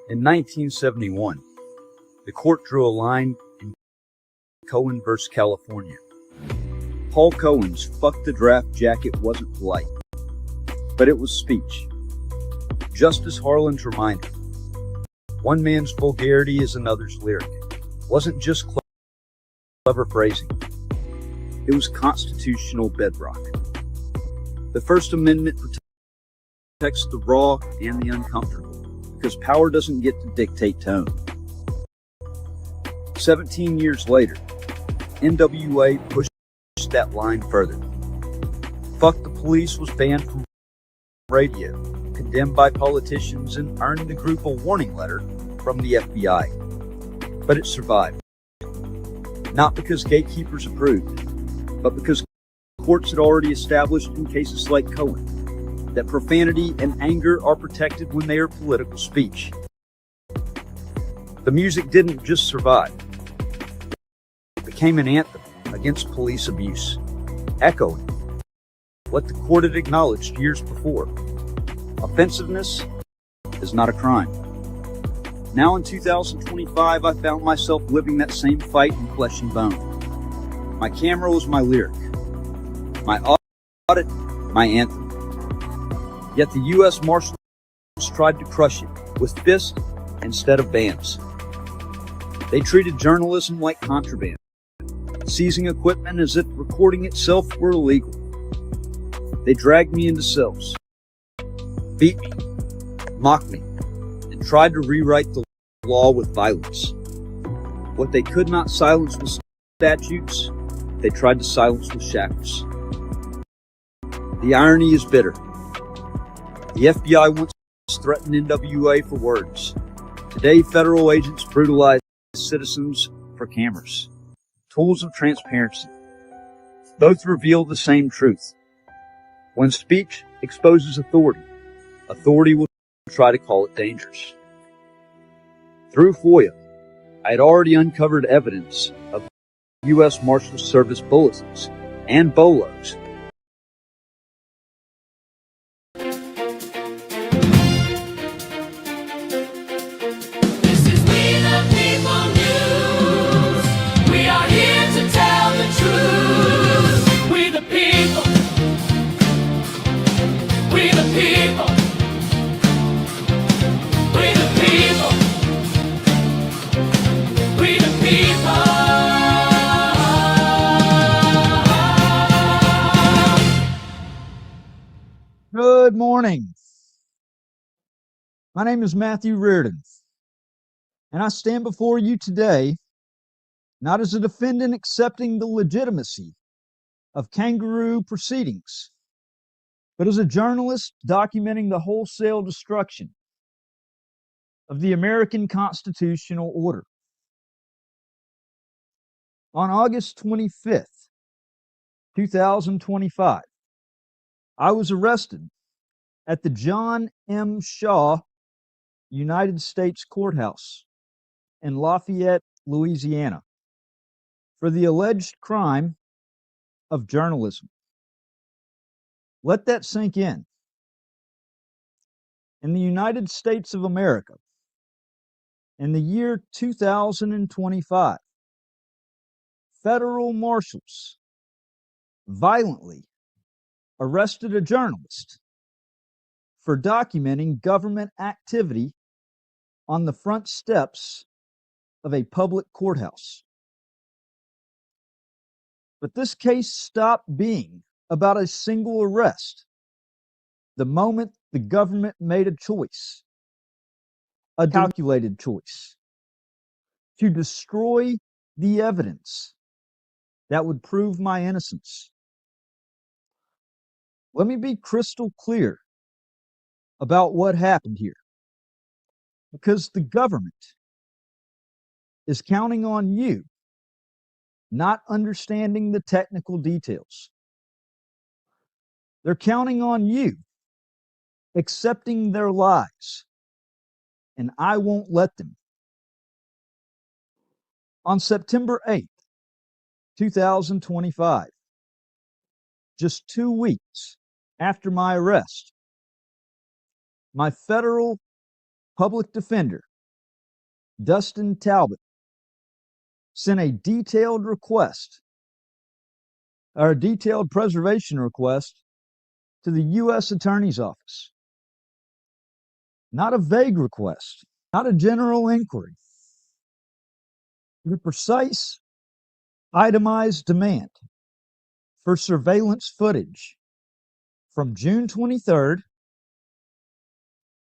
In 1971, the court drew a line in Cohen versus California. Paul Cohen's "fuck the draft jacket" wasn't polite, but it was speech. Justice Harlan's reminder, one man's vulgarity is another's lyric, wasn't just clever phrasing. It was constitutional bedrock. The First Amendment protects the raw and the uncomfortable, because power doesn't get to dictate tone. 17 years later, NWA pushed that line further. "Fuck the police" was banned from radio, condemned by politicians, and earned the group a warning letter from the FBI. But it survived. Not because gatekeepers approved, but because courts had already established in cases like Cohen that profanity and anger are protected when they are political speech. The music didn't just survive. It became an anthem against police abuse, echoing what the court had acknowledged years before. Offensiveness is not a crime. Now in 2025, I found myself living that same fight in flesh and bone. My camera was my lyric, my audit, my anthem. Yet the U.S. Marshals tried to crush it with fists instead of bans. They treated journalism like contraband, seizing equipment as if recording itself were illegal. They dragged me into cells, beat me, mocked me, and tried to rewrite the law with violence. What they could not silence with statutes, they tried to silence with shackles. The irony is bitter. The FBI once threatened NWA for words. Today, federal agents brutalize citizens for cameras. Tools of transparency. Both reveal the same truth. When speech exposes authority, authority will try to call it dangerous. Through FOIA, I had already uncovered evidence of U.S. Marshals Service bulletins and BOLOs. Good morning. My name is Matthew Reardon, and I stand before you today not as a defendant accepting the legitimacy of kangaroo proceedings, but as a journalist documenting the wholesale destruction of the American constitutional order. On August 25th, 2025, I was arrested at the John M. Shaw United States Courthouse in Lafayette, Louisiana, for the alleged crime of journalism. Let that sink in. In the United States of America, in the year 2025, federal marshals violently arrested a journalist for documenting government activity on the front steps of a public courthouse. But this case stopped being about a single arrest the moment the government made a choice, a calculated choice, to destroy the evidence that would prove my innocence. Let me be crystal clear about what happened here, because the government is counting on you not understanding the technical details. They're counting on you accepting their lies, and I won't let them. On September 8th, 2025, just 2 weeks after my arrest, my federal public defender Dustin Talbot sent a detailed preservation request to the U.S. Attorney's Office. Not a vague request, not a general inquiry, but a precise, itemized demand for surveillance footage from June 23rd,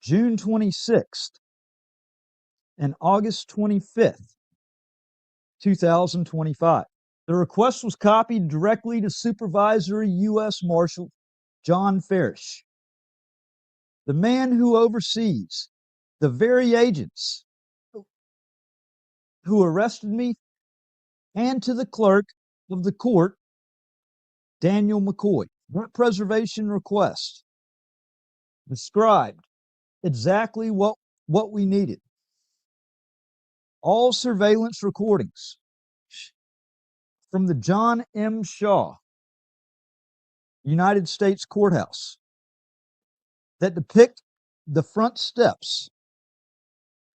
June 26th, and August 25th, 2025. The request was copied directly to Supervisory U.S. Marshal John Farish, the man who oversees the very agents who arrested me, and to the clerk of the court, Daniel McCoy. That preservation request described exactly what we needed. All surveillance recordings from the John M. Shaw United States Courthouse that depict the front steps,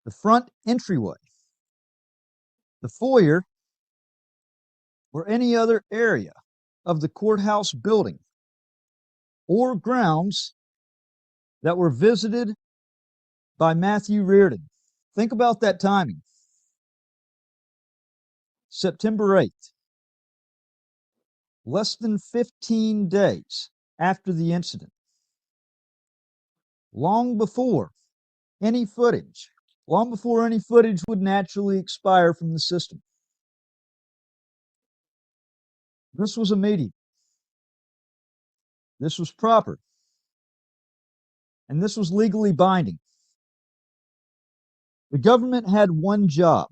the front entryway, the foyer, or any other area of the courthouse building or grounds that were visited by Matthew Reardon. Think about that timing. September 8th, less than 15 days after the incident, long before any footage would naturally expire from the system. This was immediate. This was proper. And this was legally binding. The government had one job: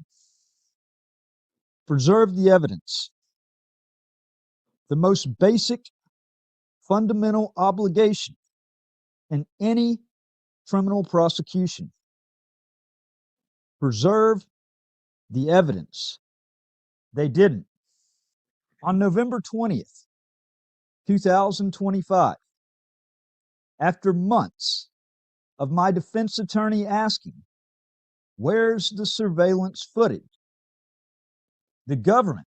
preserve the evidence. The most basic, fundamental obligation in any criminal prosecution. Preserve the evidence. They didn't. On November 20th, 2025, after months of my defense attorney asking, "Where's the surveillance footage?" the government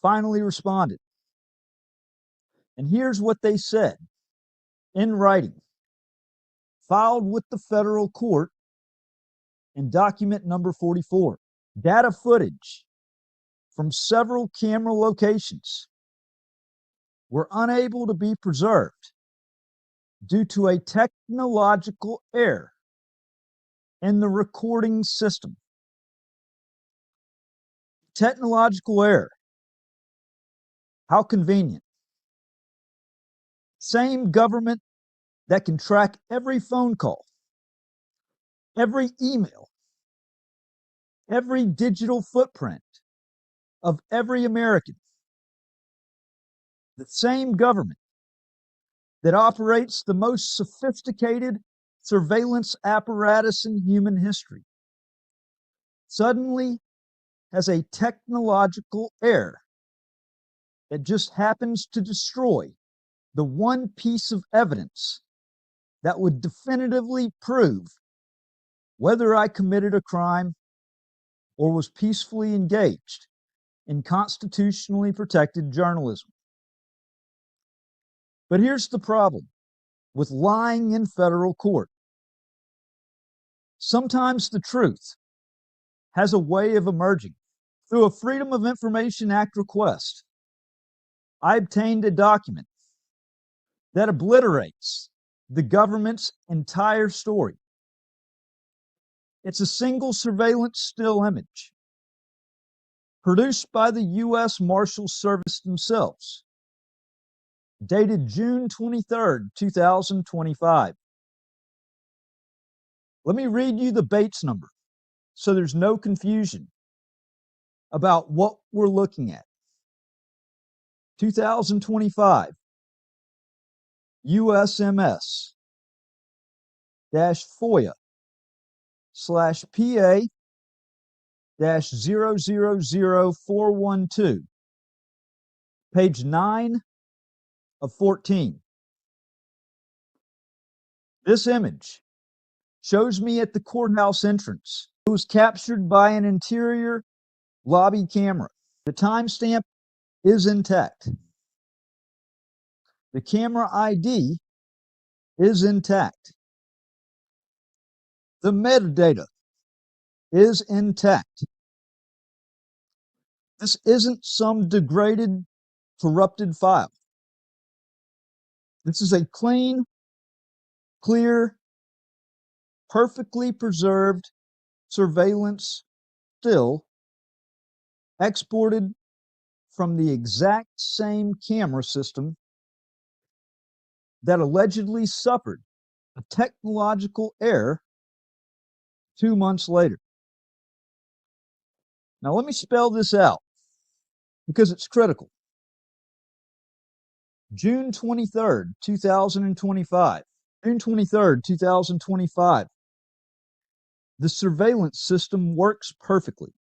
finally responded. And here's what they said in writing, filed with the federal court in document number 44. Data footage from several camera locations were unable to be preserved due to a technological error in the recording system. Technological error. How convenient. Same government that can track every phone call, every email, every digital footprint of every American. The same government that operates the most sophisticated surveillance apparatus in human history suddenly has a technological error that just happens to destroy the one piece of evidence that would definitively prove whether I committed a crime or was peacefully engaged in constitutionally protected journalism. But here's the problem with lying in federal court. Sometimes the truth has a way of emerging. Through a Freedom of Information Act request, I obtained a document that obliterates the government's entire story. It's a single surveillance still image produced by the U.S. Marshal Service themselves, dated June 23rd, 2025. Let me read you the Bates number so there's no confusion about what we're looking at. 2025 USMS FOIA/PA 000412, page 9 of 14. This image shows me at the courthouse entrance. It was captured by an interior lobby camera. The timestamp is intact. The camera ID is intact. The metadata is intact. This isn't some degraded, corrupted file. This is a clean, clear, perfectly preserved surveillance still exported from the exact same camera system that allegedly suffered a technological error 2 months later. Now, let me spell this out because it's critical. June 23rd, 2025. June 23rd, 2025. The surveillance system works perfectly.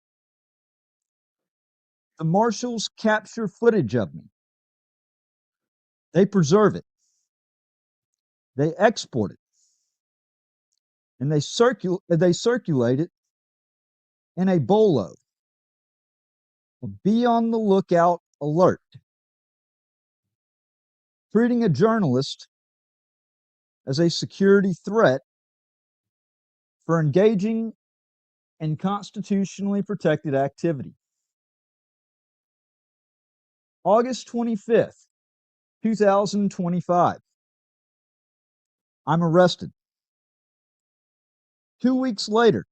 The marshals capture footage of me. They preserve it. They export it. And they circulate it in a bolo. Be on the lookout alert. Treating a journalist as a security threat for engaging in constitutionally protected activity. August 25th, 2025. I'm arrested. 2 weeks later,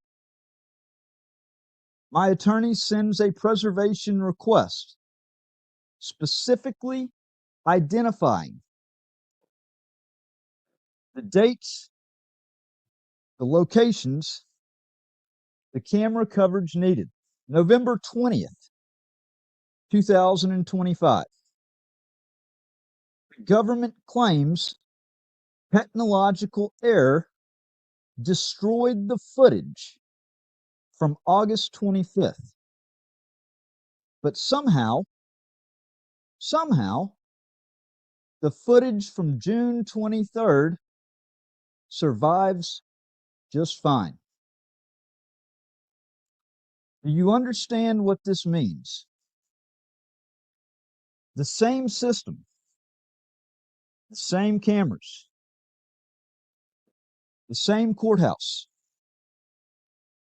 my attorney sends a preservation request specifically identifying the dates, the locations, the camera coverage needed. November 20th, 2025. The government claims technological error destroyed the footage from August 25th. But somehow, the footage from June 23rd survives just fine. Do you understand what this means? The same system, the same cameras, the same courthouse,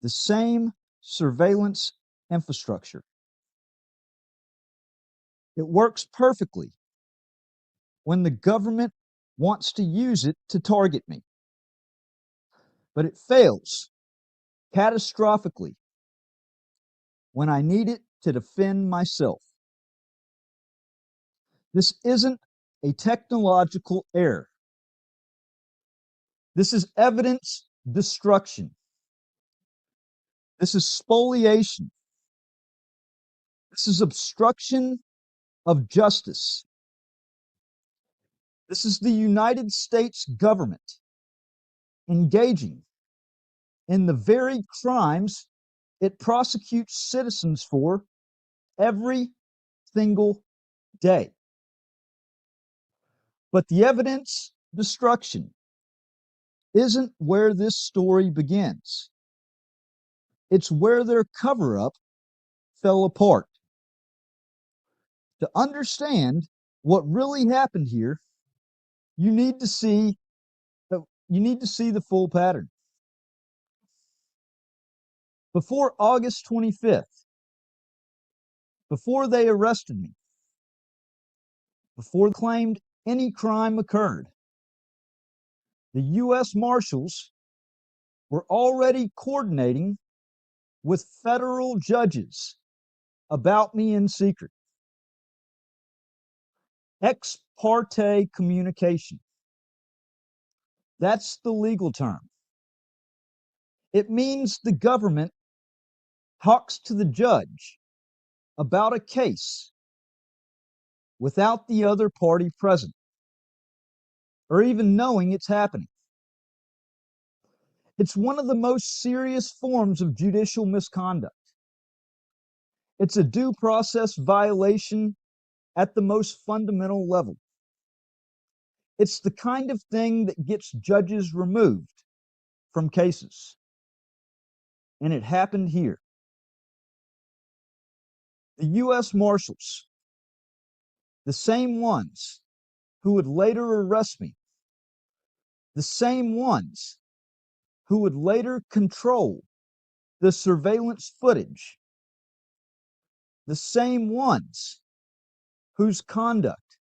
the same surveillance infrastructure. It works perfectly when the government wants to use it to target me. But it fails catastrophically when I need it to defend myself. This isn't a technological error. This is evidence destruction. This is spoliation. This is obstruction of justice. This is the United States government engaging in the very crimes it prosecutes citizens for every single day. But the evidence destruction isn't where this story begins. It's where their cover-up fell apart. To understand what really happened here, you need to see the full pattern. Before August 25th, before they arrested me, before they claimed any crime occurred, the U.S. Marshals were already coordinating with federal judges about me in secret. Ex parte communication. That's the legal term. It means the government talks to the judge about a case without the other party present or even knowing it's happening. It's one of the most serious forms of judicial misconduct. It's a due process violation at the most fundamental level. It's the kind of thing that gets judges removed from cases. And it happened here. The U.S. Marshals, the same ones who would later arrest me, the same ones who would later control the surveillance footage, the same ones whose conduct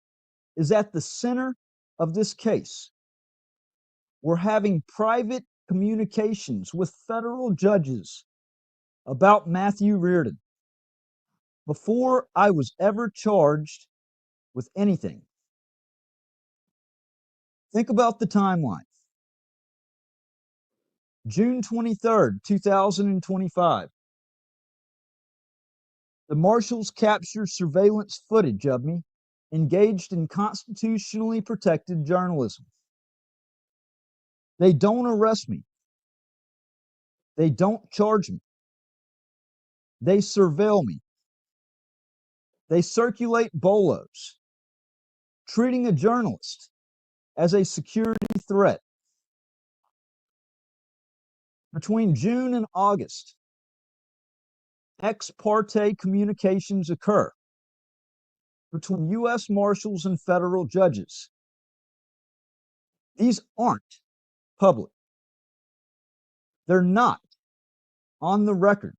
is at the center of this case, were having private communications with federal judges about Matthew Reardon before I was ever charged with anything. Think about the timeline. June 23rd, 2025. The marshals capture surveillance footage of me engaged in constitutionally protected journalism. They don't arrest me. They don't charge me. They surveil me. They circulate bolos, treating a journalist as a security threat. Between June and August, ex parte communications occur between U.S. Marshals and federal judges. These aren't public. They're not on the record.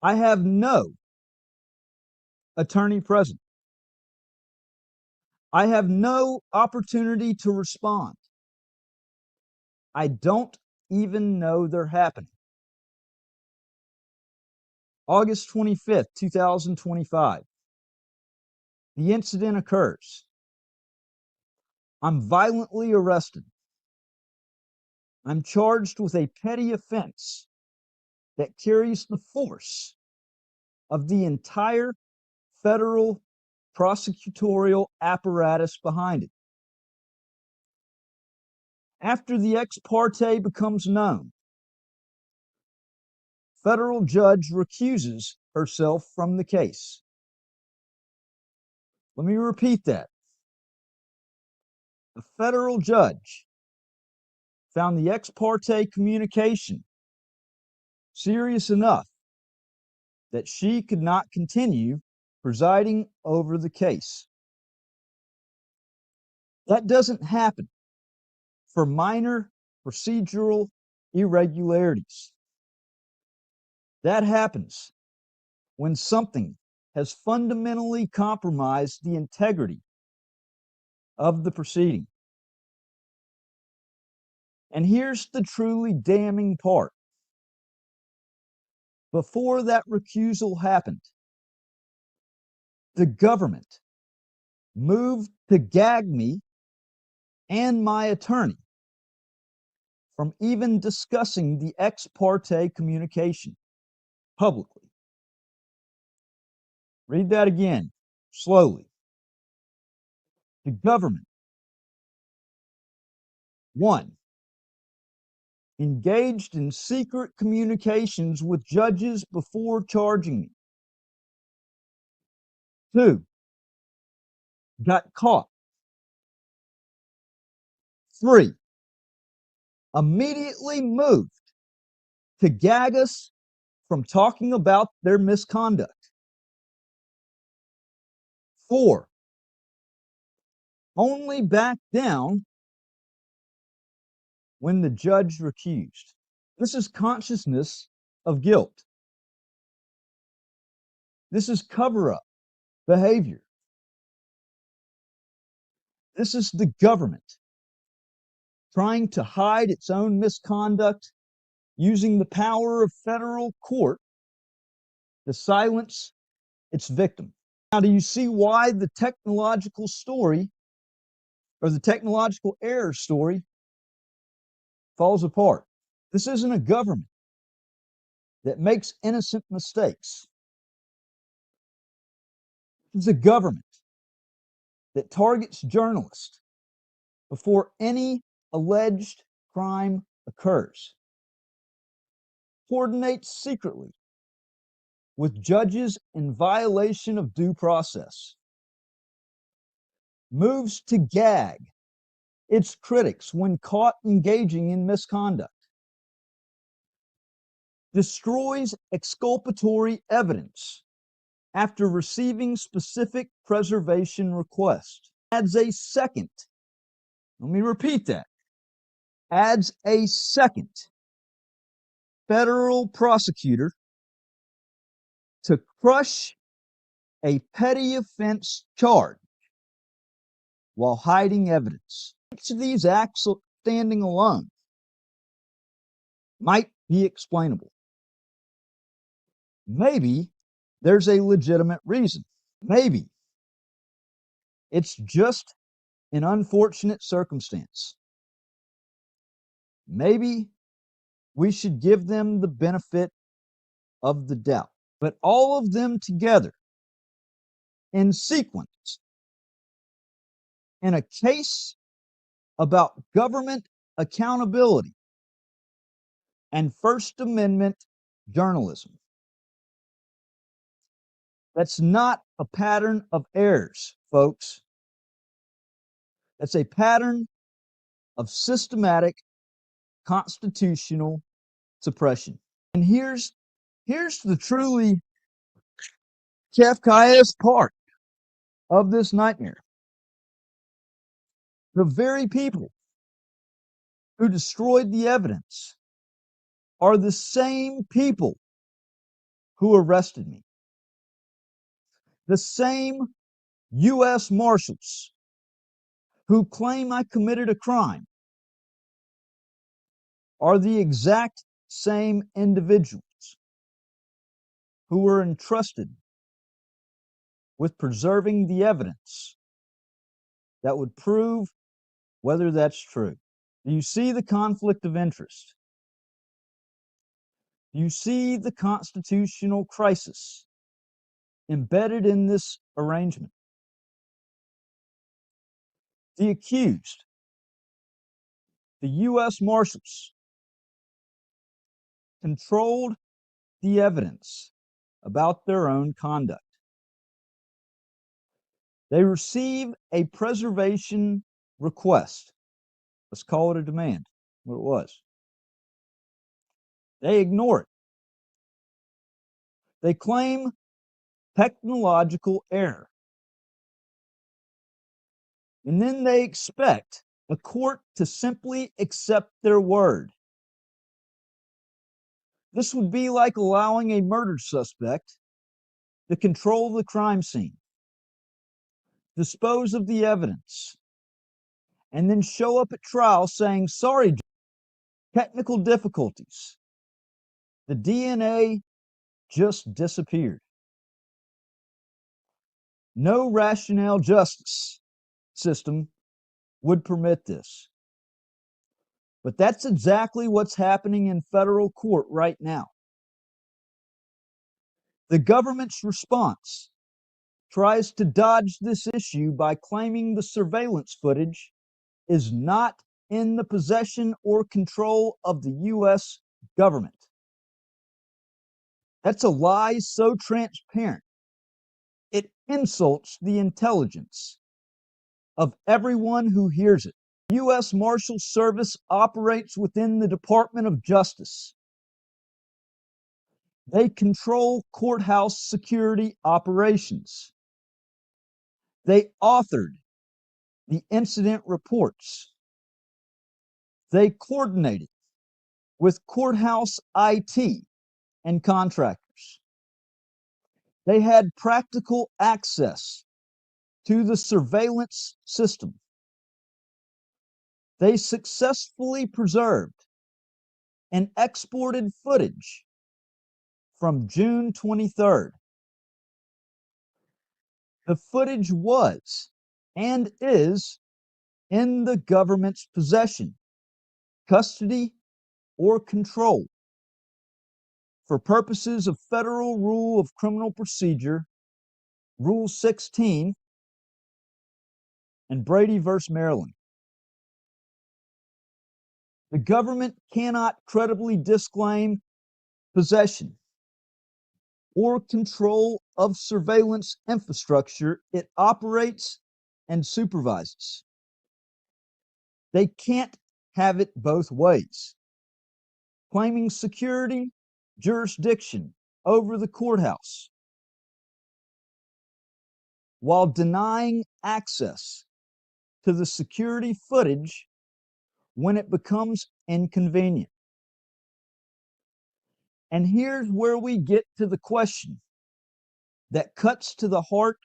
I have no attorney present. I have no opportunity to respond. I don't even know they're happening. August 25th, 2025. The incident occurs. I'm violently arrested. I'm charged with a petty offense that carries the force of the entire federal prosecutorial apparatus behind it. After the ex parte becomes known, federal judge recuses herself from the case. Let me repeat that. The federal judge found the ex parte communication serious enough that she could not continue presiding over the case. That doesn't happen for minor procedural irregularities. That happens when something has fundamentally compromised the integrity of the proceeding. And here's the truly damning part. Before that recusal happened, the government moved to gag me and my attorney from even discussing the ex parte communication publicly. Read that again, slowly. The government, 1, engaged in secret communications with judges before charging me. 2, got caught. 3, immediately moved to gag us from talking about their misconduct. 4, only backed down when the judge recused. This is consciousness of guilt. This is cover-up behavior. This is the government trying to hide its own misconduct using the power of federal court to silence its victim. Now, do you see why the technological story or the technological error story falls apart? This isn't a government that makes innocent mistakes. It's a government that targets journalists before any alleged crime occurs, coordinates secretly with judges in violation of due process, moves to gag its critics when caught engaging in misconduct, destroys exculpatory evidence after receiving specific preservation requests, adds a second, let me repeat that, adds a second federal prosecutor to crush a petty offense charge while hiding evidence. Each of these acts standing alone might be explainable. Maybe there's a legitimate reason. Maybe it's just an unfortunate circumstance. Maybe we should give them the benefit of the doubt. But all of them together in sequence in a case about government accountability and First Amendment journalism. That's not a pattern of errors, folks. That's a pattern of systematic constitutional suppression. And here's the truly Kafkaesque part of this nightmare. The very people who destroyed the evidence are the same people who arrested me. The same U.S. Marshals who claim I committed a crime are the exact same individuals who were entrusted with preserving the evidence that would prove whether that's true. Do you see the conflict of interest? Do you see the constitutional crisis embedded in this arrangement? The accused, the U.S. Marshals, controlled the evidence about their own conduct. They receive a preservation request. Let's call it a demand, what it was. They ignore it. They claim technological error. And then they expect a court to simply accept their word. This would be like allowing a murder suspect to control the crime scene, dispose of the evidence, and then show up at trial saying, sorry, technical difficulties. The DNA just disappeared. No rationale justice system would permit this. But that's exactly what's happening in federal court right now. The government's response tries to dodge this issue by claiming the surveillance footage is not in the possession or control of the U.S. government. That's a lie so transparent, it insults the intelligence of everyone who hears it. The U.S. Marshal Service operates within the Department of Justice. They control courthouse security operations. They authored the incident reports. They coordinated with courthouse IT and contractors. They had practical access to the surveillance system. They successfully preserved and exported footage from June 23rd. The footage was and is in the government's possession, custody, or control for purposes of Federal Rule of Criminal Procedure, Rule 16, and Brady v. Maryland. The government cannot credibly disclaim possession or control of surveillance infrastructure it operates and supervises. They can't have it both ways. Claiming security, jurisdiction over the courthouse, while denying access to the security footage when it becomes inconvenient. And here's where we get to the question that cuts to the heart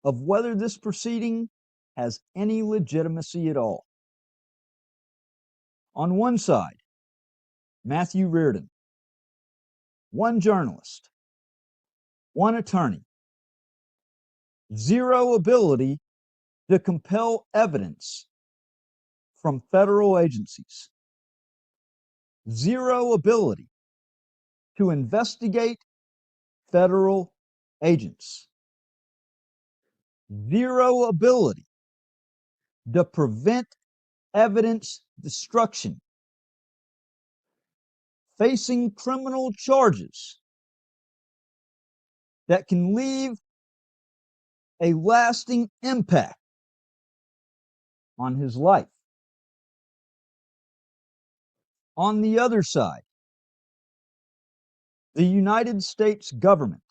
of whether this proceeding has any legitimacy at all. On one side, Matthew Reardon, one journalist, one attorney, zero ability to compel evidence from federal agencies, zero ability to investigate federal agents, zero ability to prevent evidence destruction, facing criminal charges that can leave a lasting impact on his life. On the other side, the United States government,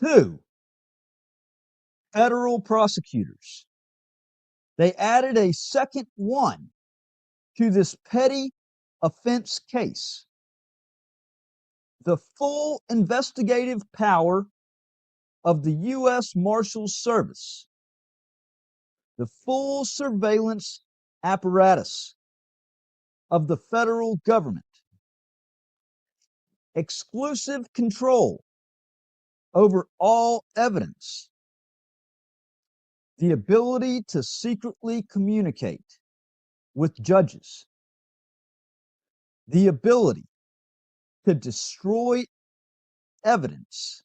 two federal prosecutors. They added a second one to this petty offense case. The full investigative power of the U.S. Marshals Service, the full surveillance apparatus of the federal government, exclusive control over all evidence, the ability to secretly communicate with judges, the ability to destroy evidence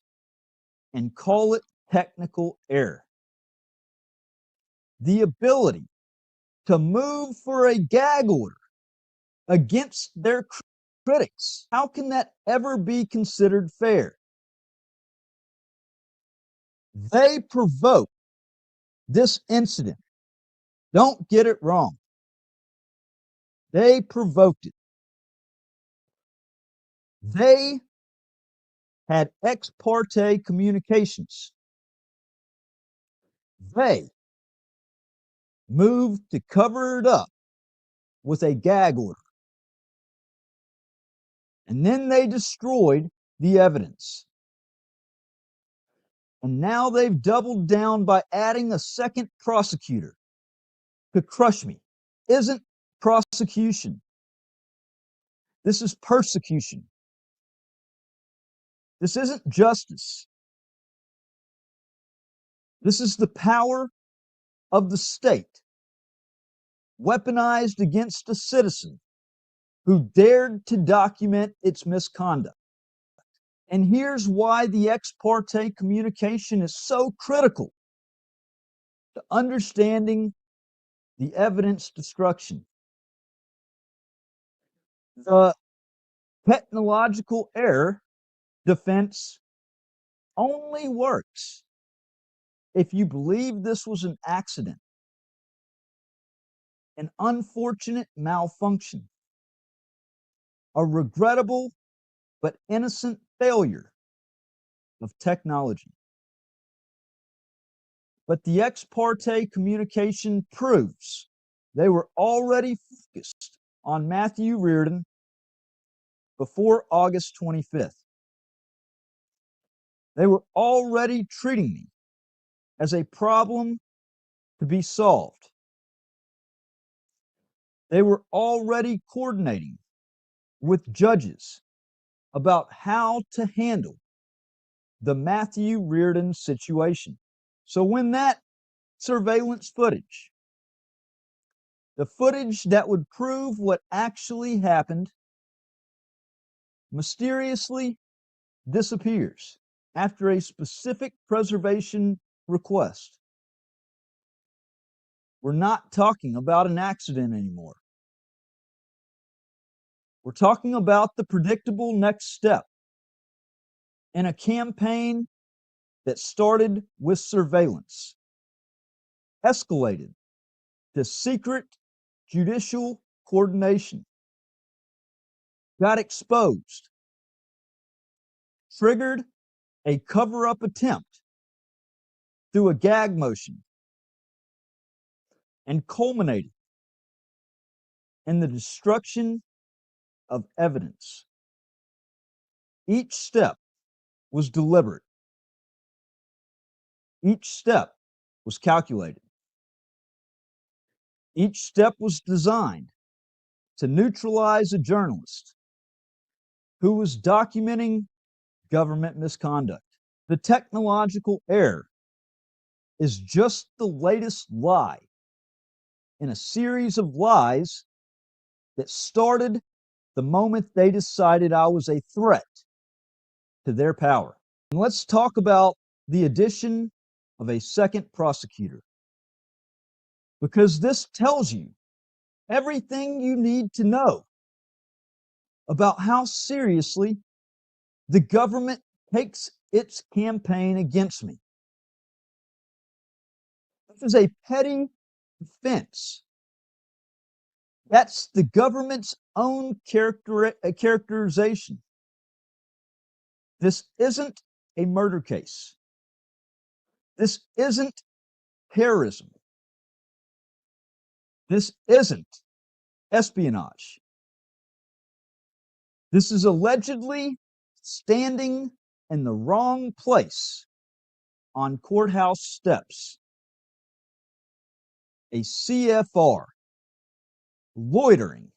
and call it technical error, the ability to move for a gag order against their critics. How can that ever be considered fair? They provoked this incident. Don't get it wrong. They provoked it. They had ex parte communications. They moved to cover it up with a gag order. And then they destroyed the evidence. And now they've doubled down by adding a second prosecutor to crush me. Isn't prosecution. This is persecution. This isn't justice. This is the power of the state, weaponized against a citizen who dared to document its misconduct. And here's why the ex parte communication is so critical to understanding the evidence destruction. The technological error defense only works if you believe this was an accident, an unfortunate malfunction, a regrettable but innocent failure of technology. But the ex parte communication proves they were already focused on Matthew Reardon before August 25th. They were already treating me as a problem to be solved. They were already coordinating with judges about how to handle the Matthew Reardon situation. So when that surveillance footage, the footage that would prove what actually happened, mysteriously disappears after a specific preservation request, we're not talking about an accident anymore. We're talking about the predictable next step in a campaign that started with surveillance, escalated The secret judicial coordination got exposed, triggered a cover-up attempt through a gag motion, and culminated in the destruction of evidence. Each step was deliberate. Each step was calculated. Each step was designed to neutralize a journalist who was documenting government misconduct. The technological error is just the latest lie in a series of lies that started the moment they decided I was a threat to their power. And let's talk about the addition of a second prosecutor, because this tells you everything you need to know about how seriously the government takes its campaign against me. This is a petty offense. That's the government's own characterization. This isn't a murder case. This isn't terrorism. This isn't espionage. This is allegedly standing in the wrong place on courthouse steps. A CFR, loitering,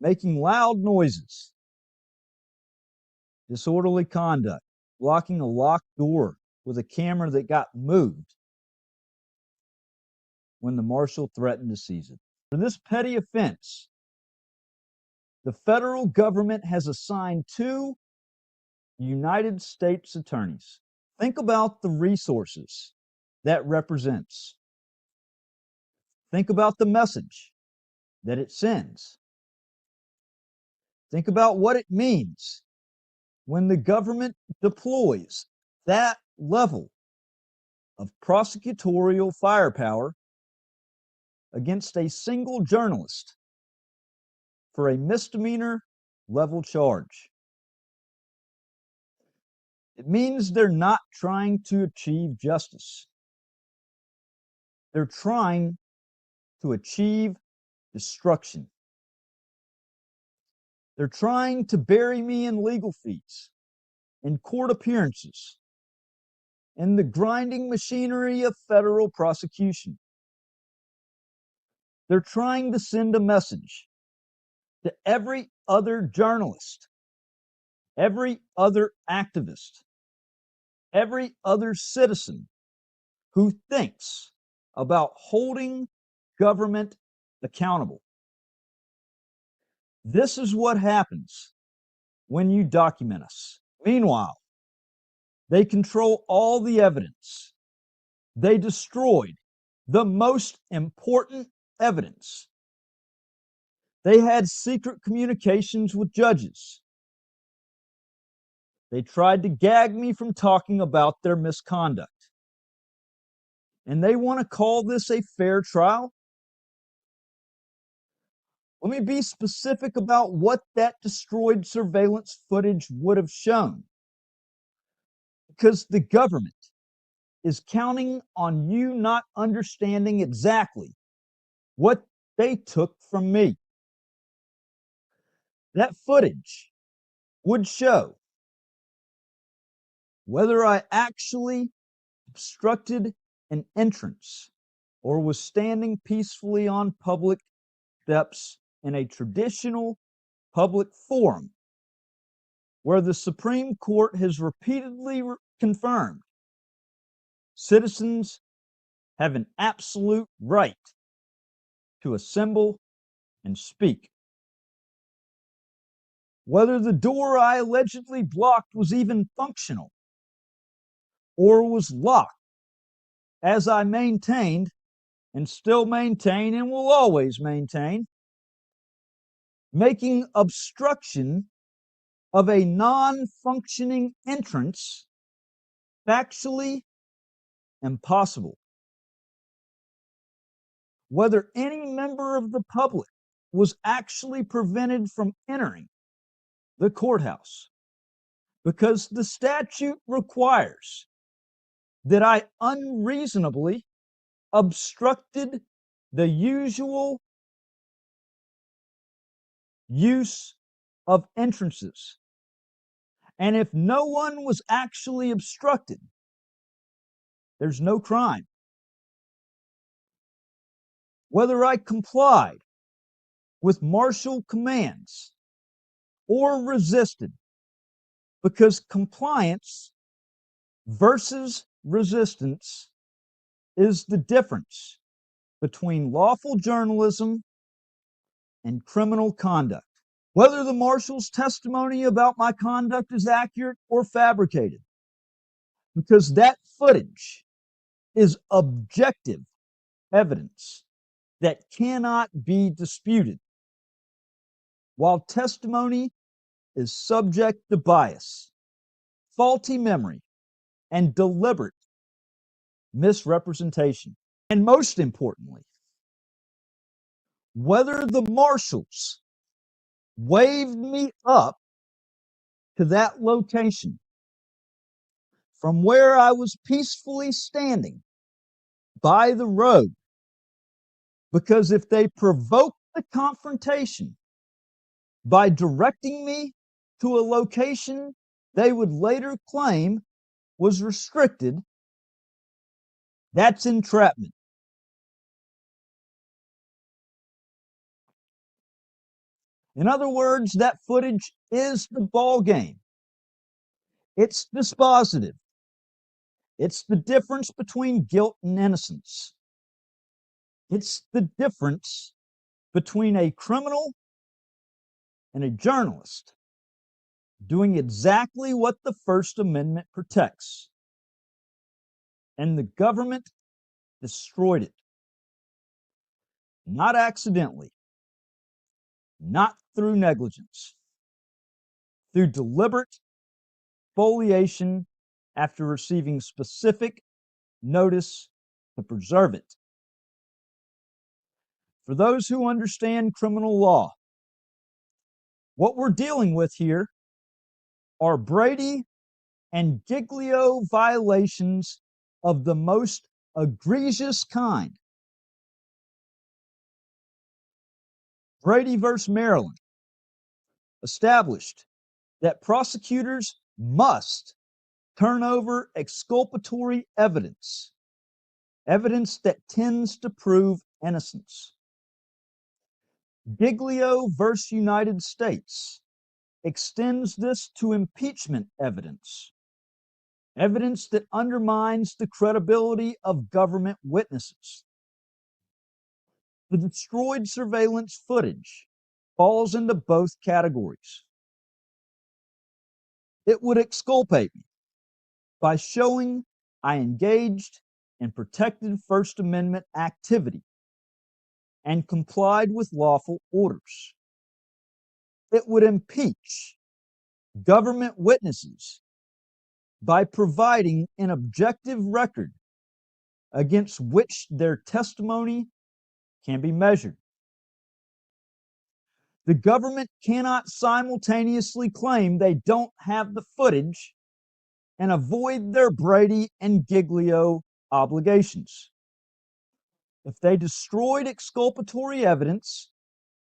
making loud noises, disorderly conduct, blocking a locked door with a camera that got moved when the marshal threatened to seize it. For this petty offense, the federal government has assigned 2 United States attorneys. Think about the resources that represents. Think about the message that it sends. Think about what it means when the government deploys that level of prosecutorial firepower against a single journalist for a misdemeanor level charge. It means they're not trying to achieve justice. They're trying to achieve destruction. They're trying to bury me in legal fees, in court appearances, in the grinding machinery of federal prosecution. They're trying to send a message to every other journalist, every other activist, every other citizen who thinks about holding government accountable. This is what happens when you document us. Meanwhile, they control all the evidence. They destroyed the most important evidence. They had secret communications with judges. They tried to gag me from talking about their misconduct. And they want to call this a fair trial? Let me be specific about what that destroyed surveillance footage would have shown. Because the government is counting on you not understanding exactly what they took from me. That footage would show whether I actually obstructed an entrance or was standing peacefully on public steps in a traditional public forum where the Supreme Court has repeatedly confirmed citizens have an absolute right to assemble and speak. Whether the door I allegedly blocked was even functional or was locked, as I maintained and still maintain and will always maintain, making obstruction of a non-functioning entrance factually impossible. whether any member of the public was actually prevented from entering the courthouse, because the statute requires that I unreasonably obstructed the usual use of entrances. And if no one was actually obstructed, there's no crime. Whether I complied with martial commands or resisted, because compliance versus resistance is the difference between lawful journalism and criminal conduct. Whether the marshal's testimony about my conduct is accurate or fabricated, because that footage is objective evidence that cannot be disputed, while testimony is subject to bias, faulty memory, and deliberate misrepresentation. And most importantly, whether the marshals waved me up to that location from where I was peacefully standing by the road, because if they provoked the confrontation by directing me to a location they would later claim was restricted, that's entrapment. In other words, that footage is the ball game. It's dispositive. It's the difference between guilt and innocence. It's the difference between a criminal and a journalist doing exactly what the First Amendment protects. And the government destroyed it. Not accidentally, not through negligence, through deliberate spoliation after receiving specific notice to preserve it. For those who understand criminal law, what we're dealing with here are Brady and Giglio violations of the most egregious kind. Brady versus Maryland established that prosecutors must turn over exculpatory evidence, evidence that tends to prove innocence. Giglio versus United States extends this to impeachment evidence, evidence that undermines the credibility of government witnesses. The destroyed surveillance footage falls into both categories. It would exculpate me by showing I engaged in protected First Amendment activity and complied with lawful orders. It would impeach government witnesses by providing an objective record against which their testimony can be measured. The government cannot simultaneously claim they don't have the footage and avoid their Brady and Giglio obligations. If they destroyed exculpatory evidence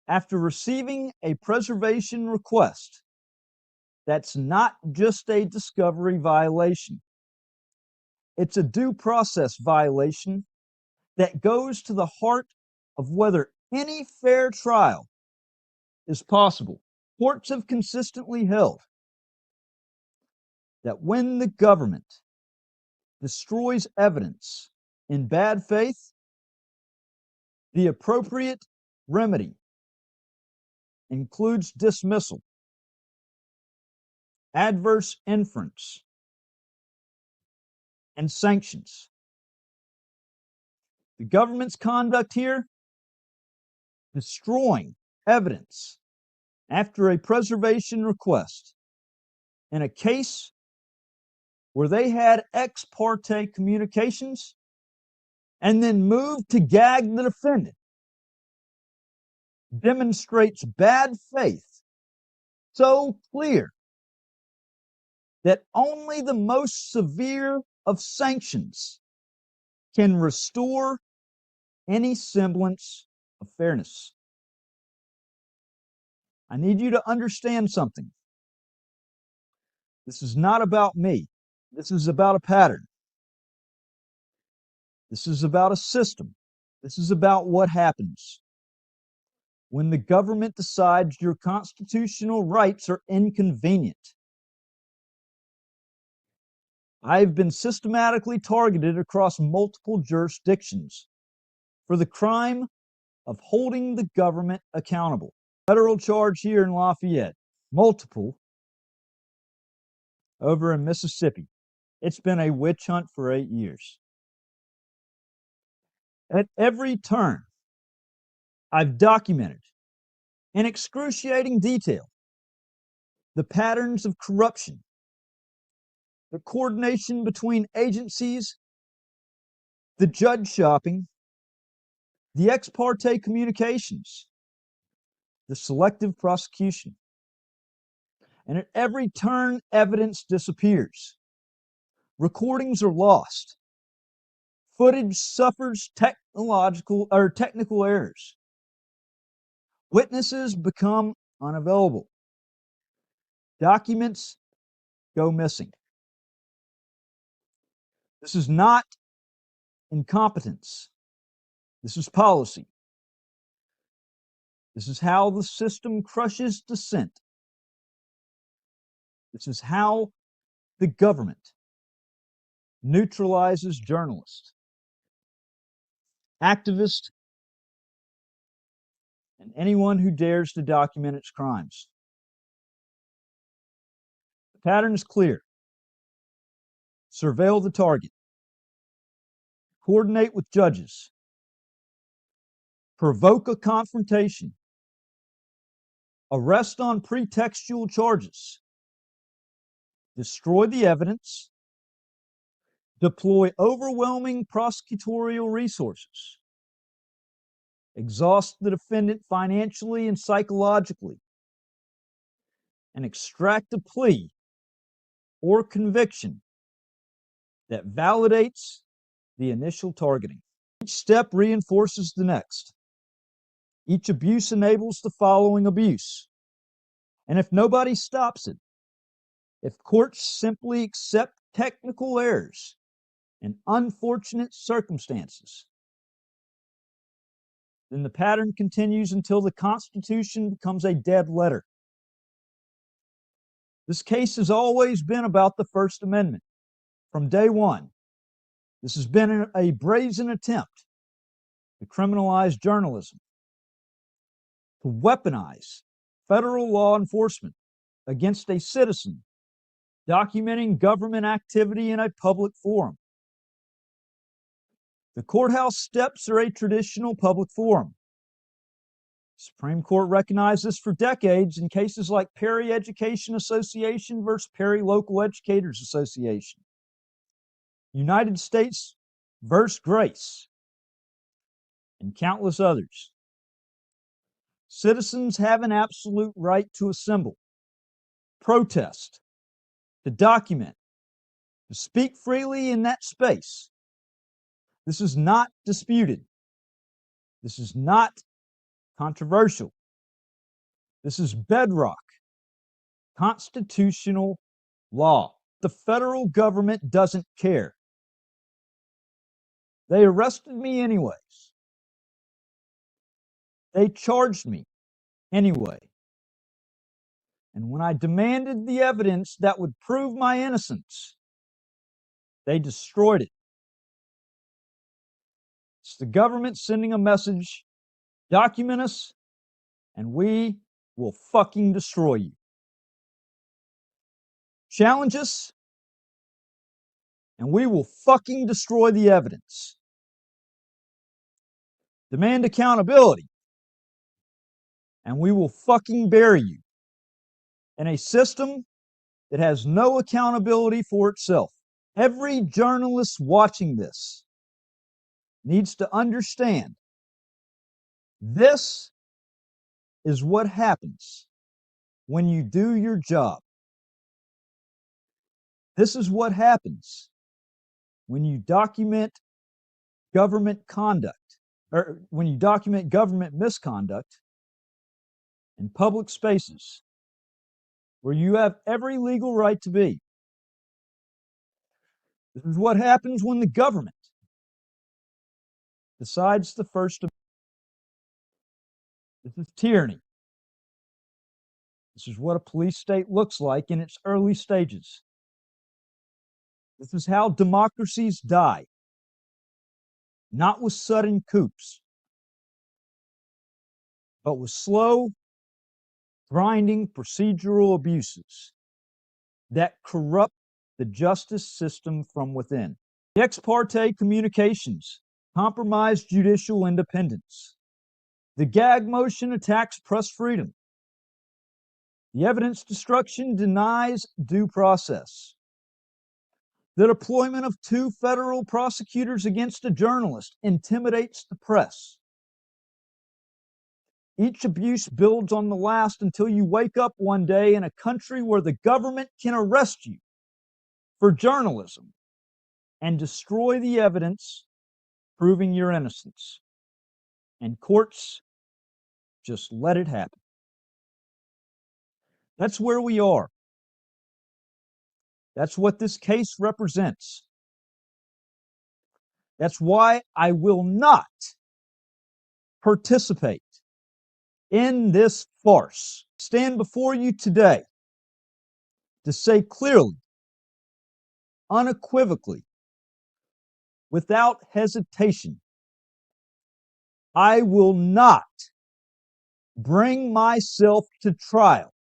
after receiving a preservation request, that's not just a discovery violation. It's a due process violation that goes to the heart of whether any fair trial is possible. Courts have consistently held that when the government destroys evidence in bad faith, the appropriate remedy includes dismissal, adverse inference, and sanctions. The government's conduct here, destroying evidence after a preservation request in a case where they had ex parte communications, and then move to gag the defendant demonstrates bad faith so clear that only the most severe of sanctions can restore any semblance of fairness. I need you to understand something. This is not about me. This is about a pattern. This is about a system. This is about what happens when the government decides your constitutional rights are inconvenient. I've been systematically targeted across multiple jurisdictions for the crime of holding the government accountable. Federal charge here in Lafayette, multiple over in Mississippi. It's been a witch hunt for 8 years. At every turn, I've documented in excruciating detail the patterns of corruption, the coordination between agencies, the judge shopping, the ex parte communications, the selective prosecution. And at every turn, evidence disappears. Recordings are lost. Footage suffers technical errors. Witnesses become unavailable. Documents go missing. This is not incompetence. This is policy. This is how the system crushes dissent. This is how the government neutralizes journalists, activists, and anyone who dares to document its crimes. The pattern is clear. Surveil the target. Coordinate with judges. Provoke a confrontation. Arrest on pretextual charges. Destroy the evidence. Deploy overwhelming prosecutorial resources. Exhaust the defendant financially and psychologically. And extract a plea or conviction that validates the initial targeting. Each step reinforces the next. Each abuse enables the following abuse. And if nobody stops it, if courts simply accept technical errors and unfortunate circumstances, then the pattern continues until the Constitution becomes a dead letter. This case has always been about the First Amendment. From day one, this has been a brazen attempt to criminalize journalism, to weaponize federal law enforcement against a citizen documenting government activity in a public forum. The courthouse steps are a traditional public forum. The Supreme Court recognized this for decades in cases like Perry Education Association versus Perry Local Educators Association, United States versus Grace, and countless others. Citizens have an absolute right to assemble, protest, to document, to speak freely in that space. This is not disputed. This is not controversial. This is bedrock constitutional law. The federal government doesn't care. They arrested me anyways. They charged me anyway. And when I demanded the evidence that would prove my innocence, they destroyed it. It's the government sending a message: document us, and we will fucking destroy you. Challenge us, and we will fucking destroy the evidence. Demand accountability, and we will fucking bury you in a system that has no accountability for itself. Every journalist watching this needs to understand this is what happens when you do your job. This is what happens when you document government conduct, or when you document government misconduct in public spaces where you have every legal right to be. This is what happens when the government decides the First Amendment. This is tyranny. This is what a police state looks like in its early stages. This is how democracies die, not with sudden coups, but with slow, grinding procedural abuses that corrupt the justice system from within. The ex parte communications compromise judicial independence. The gag motion attacks press freedom. The evidence destruction denies due process. The deployment of 2 federal prosecutors against a journalist intimidates the press. Each abuse builds on the last until you wake up one day in a country where the government can arrest you for journalism and destroy the evidence proving your innocence. And courts just let it happen. That's where we are. That's what this case represents. That's why I will not participate in this farce. Stand before you today to say clearly, unequivocally, without hesitation, I will not bring myself to trial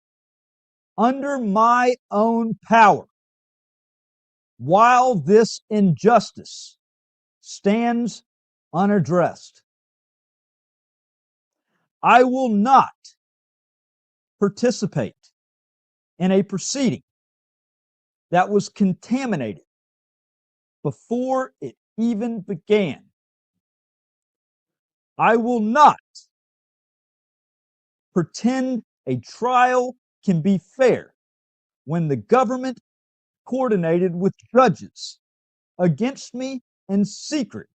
under my own power while this injustice stands unaddressed. I will not participate in a proceeding that was contaminated before it even began. I will not pretend a trial can be fair when the government coordinated with judges against me in secret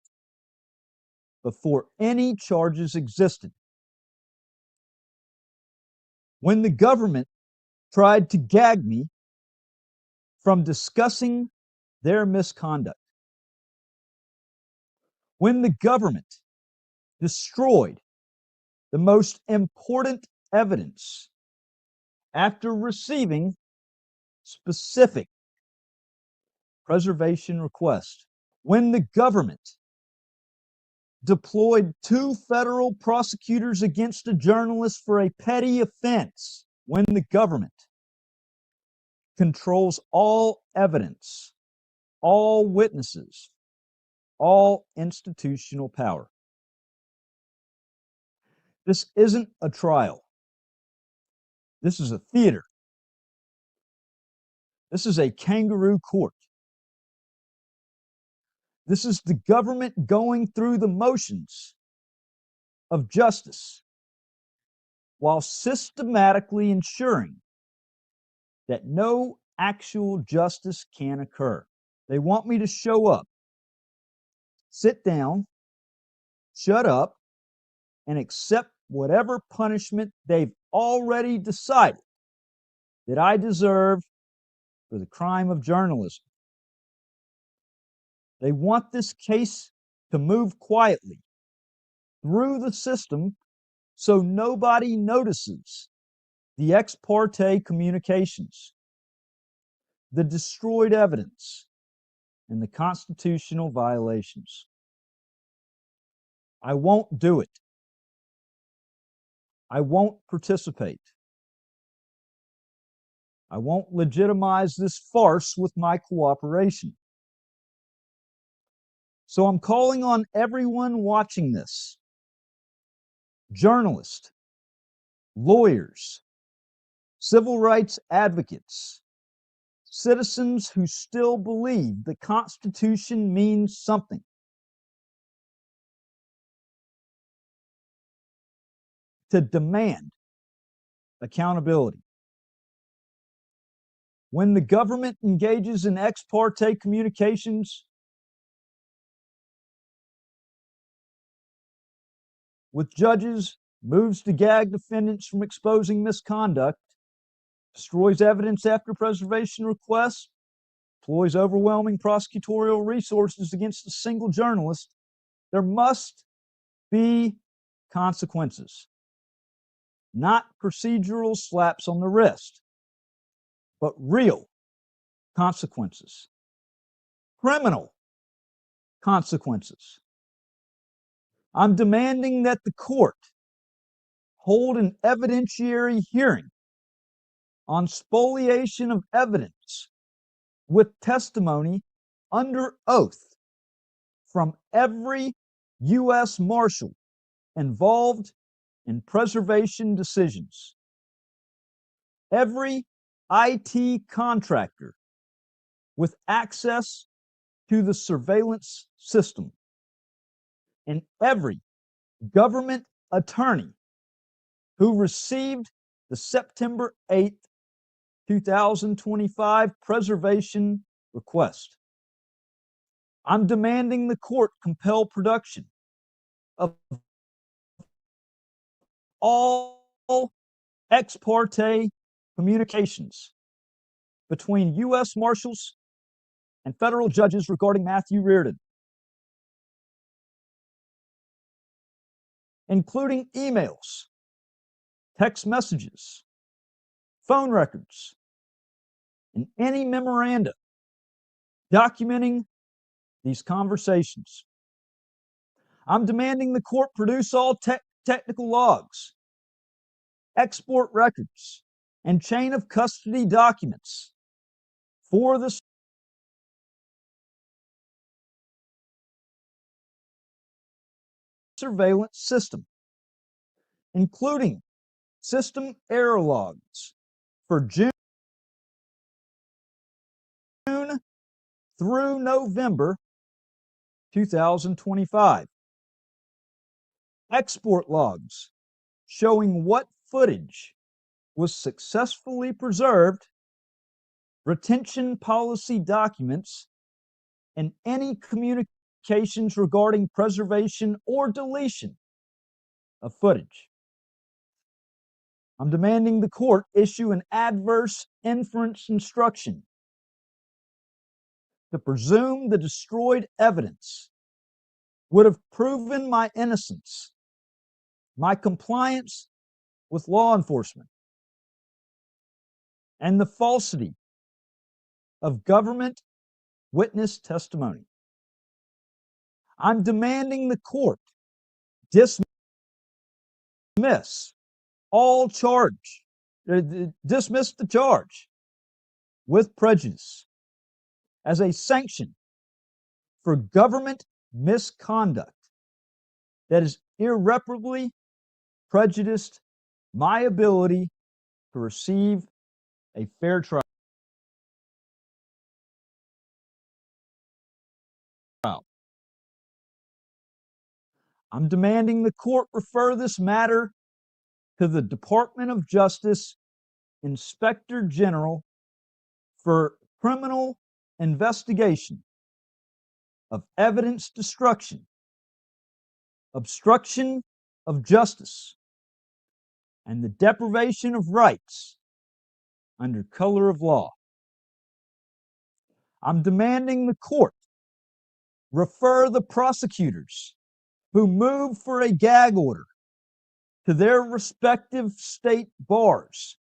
before any charges existed. When the government tried to gag me from discussing their misconduct. When the government destroyed the most important evidence after receiving specific preservation requests. When the government deployed 2 federal prosecutors against a journalist for a petty offense. When the government controls all evidence, all witnesses, all institutional power. This isn't a trial. This is a theater. This is a kangaroo court. This is the government going through the motions of justice while systematically ensuring that no actual justice can occur. They want me to show up, sit down, shut up, and accept whatever punishment they've already decided that I deserve for the crime of journalism. They want this case to move quietly through the system so nobody notices the ex parte communications, the destroyed evidence, and the constitutional violations. I won't do it. I won't participate. I won't legitimize this farce with my cooperation. So I'm calling on everyone watching this, journalists, lawyers, civil rights advocates, citizens who still believe the Constitution means something. to demand accountability. When the government engages in ex parte communications with judges, moves to gag defendants from exposing misconduct, destroys evidence after preservation requests, employs overwhelming prosecutorial resources against a single journalist, there must be consequences. Not procedural slaps on the wrist, but real consequences. Criminal consequences. I'm demanding that the court hold an evidentiary hearing on spoliation of evidence with testimony under oath from every U.S. Marshal involved in preservation decisions, every IT contractor with access to the surveillance system, and every government attorney who received the September 8th, 2025 preservation request. I'm demanding the court compel production of all ex parte communications between U.S. Marshals and federal judges regarding Matthew Reardon, including emails, text messages, phone records, and any memoranda documenting these conversations. I'm demanding the court produce all technical logs, export records, and chain of custody documents for the surveillance system, including system error logs for June through November 2025. Export logs showing what footage was successfully preserved, retention policy documents, and any communications regarding preservation or deletion of footage. I'm demanding the court issue an adverse inference instruction to presume the destroyed evidence would have proven my innocence, my compliance with law enforcement, and the falsity of government witness testimony. I'm demanding the court dismiss all charge, dismiss the charge with prejudice as a sanction for government misconduct that has irreparably prejudiced my ability to receive a fair trial. I'm demanding the court refer this matter to the Department of Justice Inspector General for criminal investigation of evidence destruction, obstruction of justice, and the deprivation of rights under color of law. I'm demanding the court refer the prosecutors who moved for a gag order to their respective state bars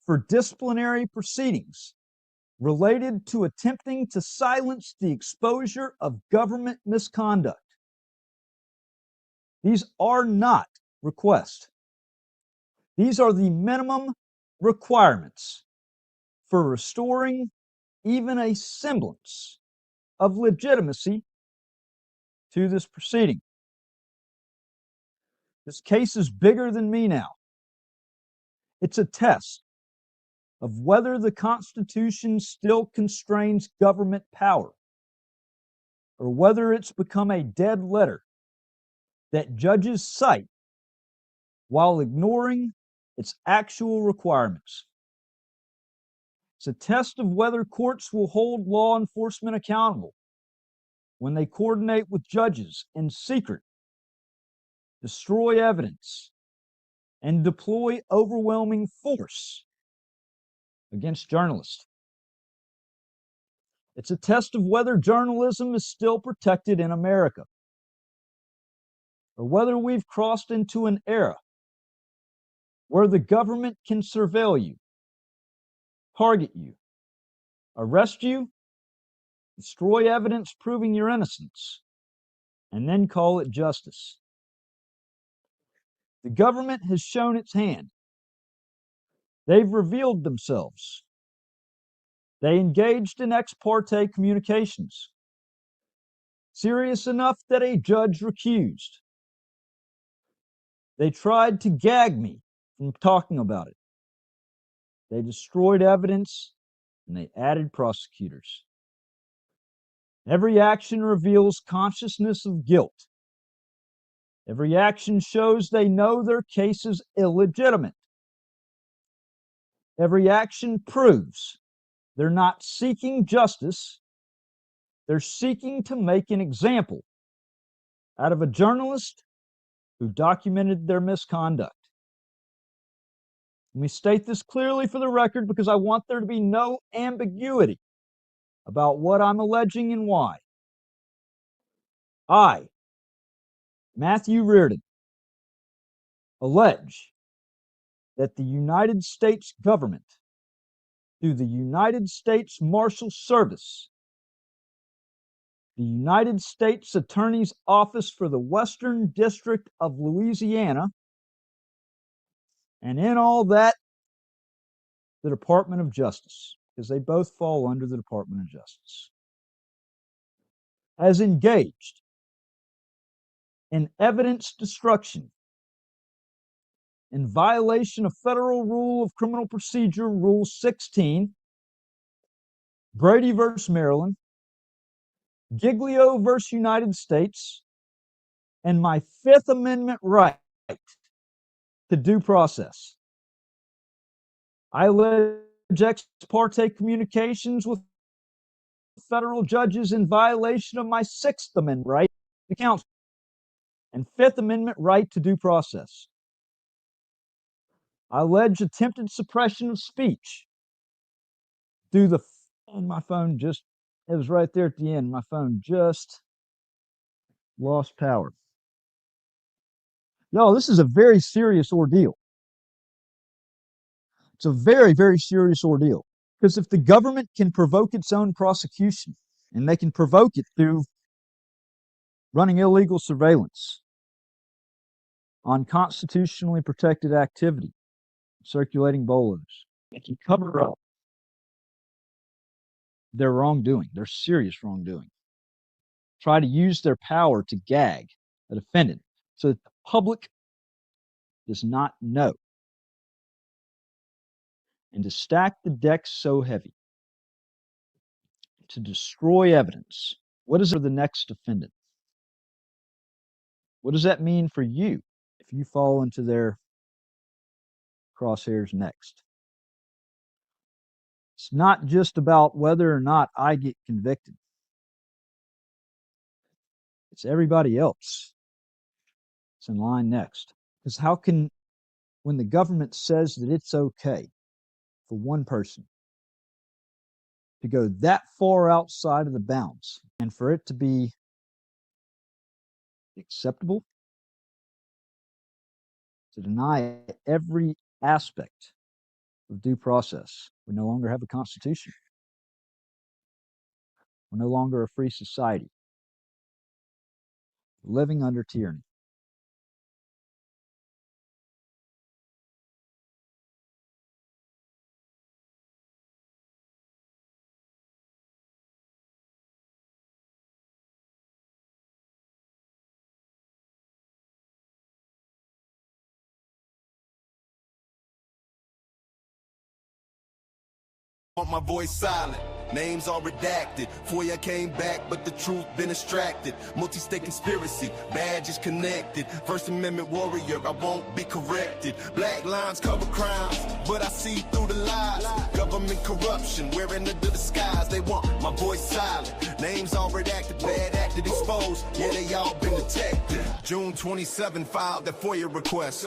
for disciplinary proceedings related to attempting to silence the exposure of government misconduct. These are not requests. These are the minimum requirements for restoring even a semblance of legitimacy to this proceeding. This case is bigger than me now. It's a test of whether the Constitution still constrains government power, or whether it's become a dead letter that judges cite while ignoring its actual requirements. It's a test of whether courts will hold law enforcement accountable when they coordinate with judges in secret, destroy evidence, and deploy overwhelming force against journalists. It's a test of whether journalism is still protected in America, or whether we've crossed into an era where the government can surveil you, target you, arrest you, destroy evidence proving your innocence, and then call it justice. The government has shown its hand. They've revealed themselves. They engaged in ex parte communications, serious enough that a judge recused. They tried to gag me from talking about it. They destroyed evidence and they added prosecutors. Every action reveals consciousness of guilt. Every action shows they know their case is illegitimate. Every action proves they're not seeking justice. They're seeking to make an example out of a journalist who documented their misconduct. Let me state this clearly for the record because I want there to be no ambiguity about what I'm alleging and why. I, Matthew Reardon, allege that the United States government, through the United States Marshal Service, the United States Attorney's Office for the Western District of Louisiana, and in all that, the Department of Justice, because they both fall under the Department of Justice, has engaged in evidence destruction in violation of Federal Rule of Criminal Procedure, Rule 16, Brady versus Maryland, Giglio versus United States, and my Fifth Amendment right to due process. I allege ex parte communications with federal judges in violation of my Sixth Amendment right to counsel and Fifth Amendment right to due process. I allege attempted suppression of speech through the, and my phone just, it was right there at the end. My phone just lost power. No, this is a very serious ordeal. It's a very, very serious ordeal. Because if the government can provoke its own prosecution, and they can provoke it through running illegal surveillance on constitutionally protected activity, circulating bolos, they can cover up their wrongdoing, their serious wrongdoing. Try to use their power to gag a defendant so that the public does not know. And to stack the deck so heavy, to destroy evidence. What is it for the next defendant? What does that mean for you if you fall into their crosshairs next? It's not just about whether or not I get convicted. It's everybody else that's in line next. Because how can, when the government says that it's okay for one person to go that far outside of the bounds and for it to be acceptable, to deny every aspect of due process? We no longer have a constitution. We're no longer a free society. We're living under tyranny. Want my voice silent. names are redacted. FOIA came back, but the truth been extracted. Multi-state conspiracy, badges connected. First Amendment warrior, I won't be corrected. Black lines cover crimes, but I see through the lies. Government corruption, wearing under the disguise. They want my voice silent. Names all redacted, bad acted, exposed. Yeah, they all been detected. June 27 filed that FOIA request.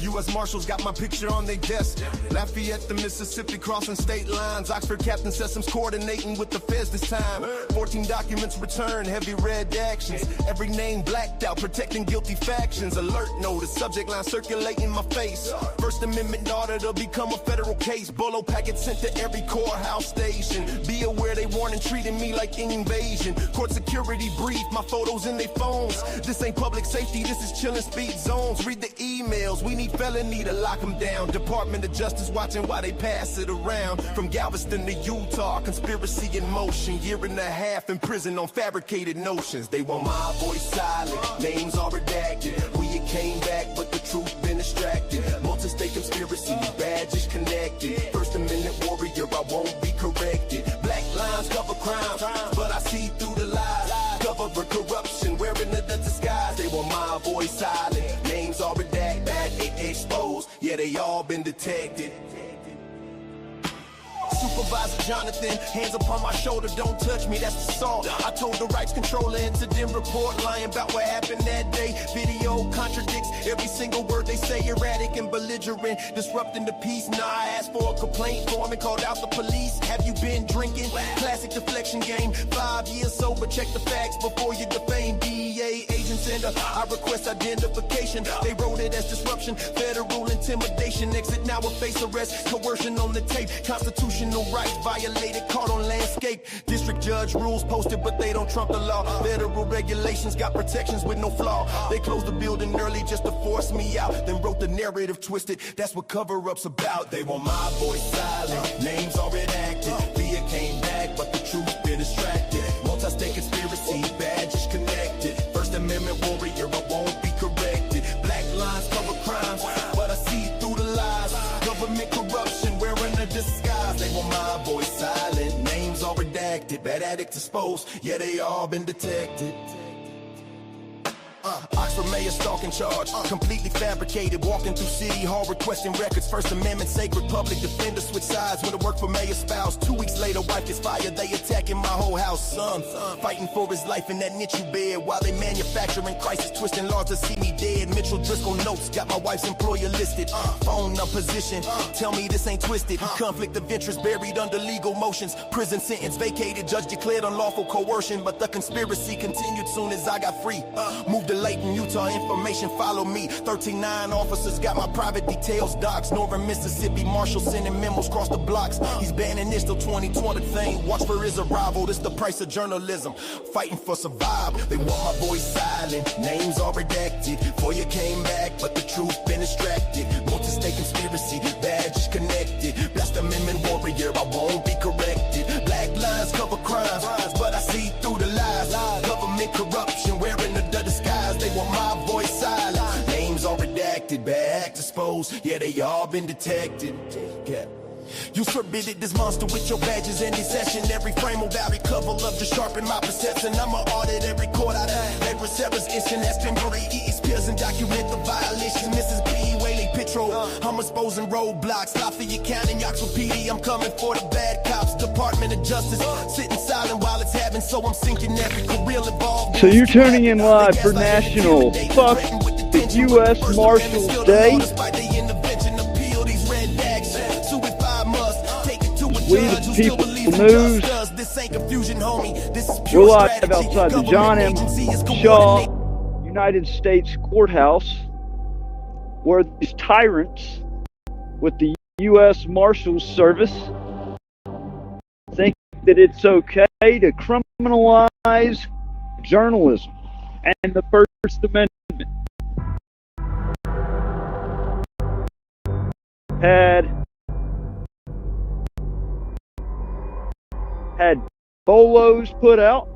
U.S. Marshals got my picture on their desk. Lafayette, the Mississippi, crossing state lines. Oxford Captain Sessoms coordinating with the feds this time. 14 documents returned, heavy redactions. Every name blacked out, protecting guilty factions. Alert notice, subject line circulating my face. First Amendment order to become a federal case. Bolo packet sent to every courthouse station. Be aware they warning, treating me like invasion. Court security brief, my photos in their phones. This ain't public safety, this is chilling speed zones. Read the emails, we need felony to lock them down. Department of Justice watching while they pass it around. From Galveston to Utah, conspiracy in motion. Year and a half in prison on fabricated notions. They want my voice silent, names are redacted. We came back, but the truth been extracted. Multi-state conspiracy, badges connected. First Amendment warrior, I won't be corrected. Black lines cover crimes, but I see through the lies. Government corruption, wearing the disguise. They want my voice silent, names are redacted, bad exposed. Yeah, they all been detected. Supervisor Jonathan, hands upon my shoulder, don't touch me, that's assault. I told the rights controller incident report, lying about what happened that day. Video contradicts every single word they say, erratic and belligerent, disrupting the peace. Nah, I asked for a complaint form and called out the police. Have you been drinking? Classic deflection game. 5 years sober, check the facts before you defame. DEA agents and I request identification. They wrote it as disruption, federal intimidation. Exit now with face arrest, coercion on the tape. Constitutional rights violated, caught on landscape. District judge rules posted, but they don't trump the law. Federal regulations got protections with no flaw. They closed the building early just to force me out, then wrote the narrative twisted. That's what cover-up's about. They want my voice silent, names are redacted. Fear came back, but the truth been distracted. Multi-state conspiracy, badges connected. First Amendment warrior, I won't be corrected. Black lines cover crimes, but I see through the lies. Government corruption, wearing a disguise. They want my voice silent, names all redacted. Bad addicts exposed, yeah, they all been detected. Oxford mayor stalking charge, completely fabricated. Walking through city hall requesting records. First Amendment sacred, public defender switch sides when it worked for mayor spouse. 2 weeks later, wife gets fired. They attacking my whole house. Son fighting for his life in that NICU bed while they manufacturing crisis, twisting laws to see me dead. Mitchell Driscoll notes got my wife's employer listed. Phone up position, tell me this ain't twisted. Conflict of interest buried under legal motions. Prison sentence vacated, judge declared unlawful coercion, but the conspiracy continued soon as I got free. Moved to Layton, Utah, information follow me. 13-9 officers got my private details docs. Northern Mississippi Marshal sending memos across the blocks. He's banning this till 2020 thing. Watch for his arrival, this the price of journalism. Fighting for survival, they want my voice silent, names are redacted. FOIA came back, but the truth been extracted. Multi-state conspiracy, badges connected. Blast Amendment warrior, I won't be corrected. Black lines cover crimes, but I see through the lies. Government corruption, wearing the disguise. They want my voice silent, names all redacted. Bad acts exposed, yeah, they all been detected. Yeah. You forbidden this monster with your badges and session. Every frame about it, cover love to sharpen my perception. I'ma audit every court out of every severance instant. That's been Brady, eats pills and document the violations. Mrs. B, Whaley Patrol, I'm exposing roadblocks. Lafayette County, Oxford PD, I'm coming for the bad cops. Department of Justice, sitting silent while it's happening, so I'm sinking every career involved. So you're turning in live for National Fuck the U.S. Marshals Day. We the people news. We're live outside the John M. Shaw United States Courthouse, where these tyrants with the U.S. Marshals Service think that it's okay to criminalize journalism and the First Amendment. Had bolos put out.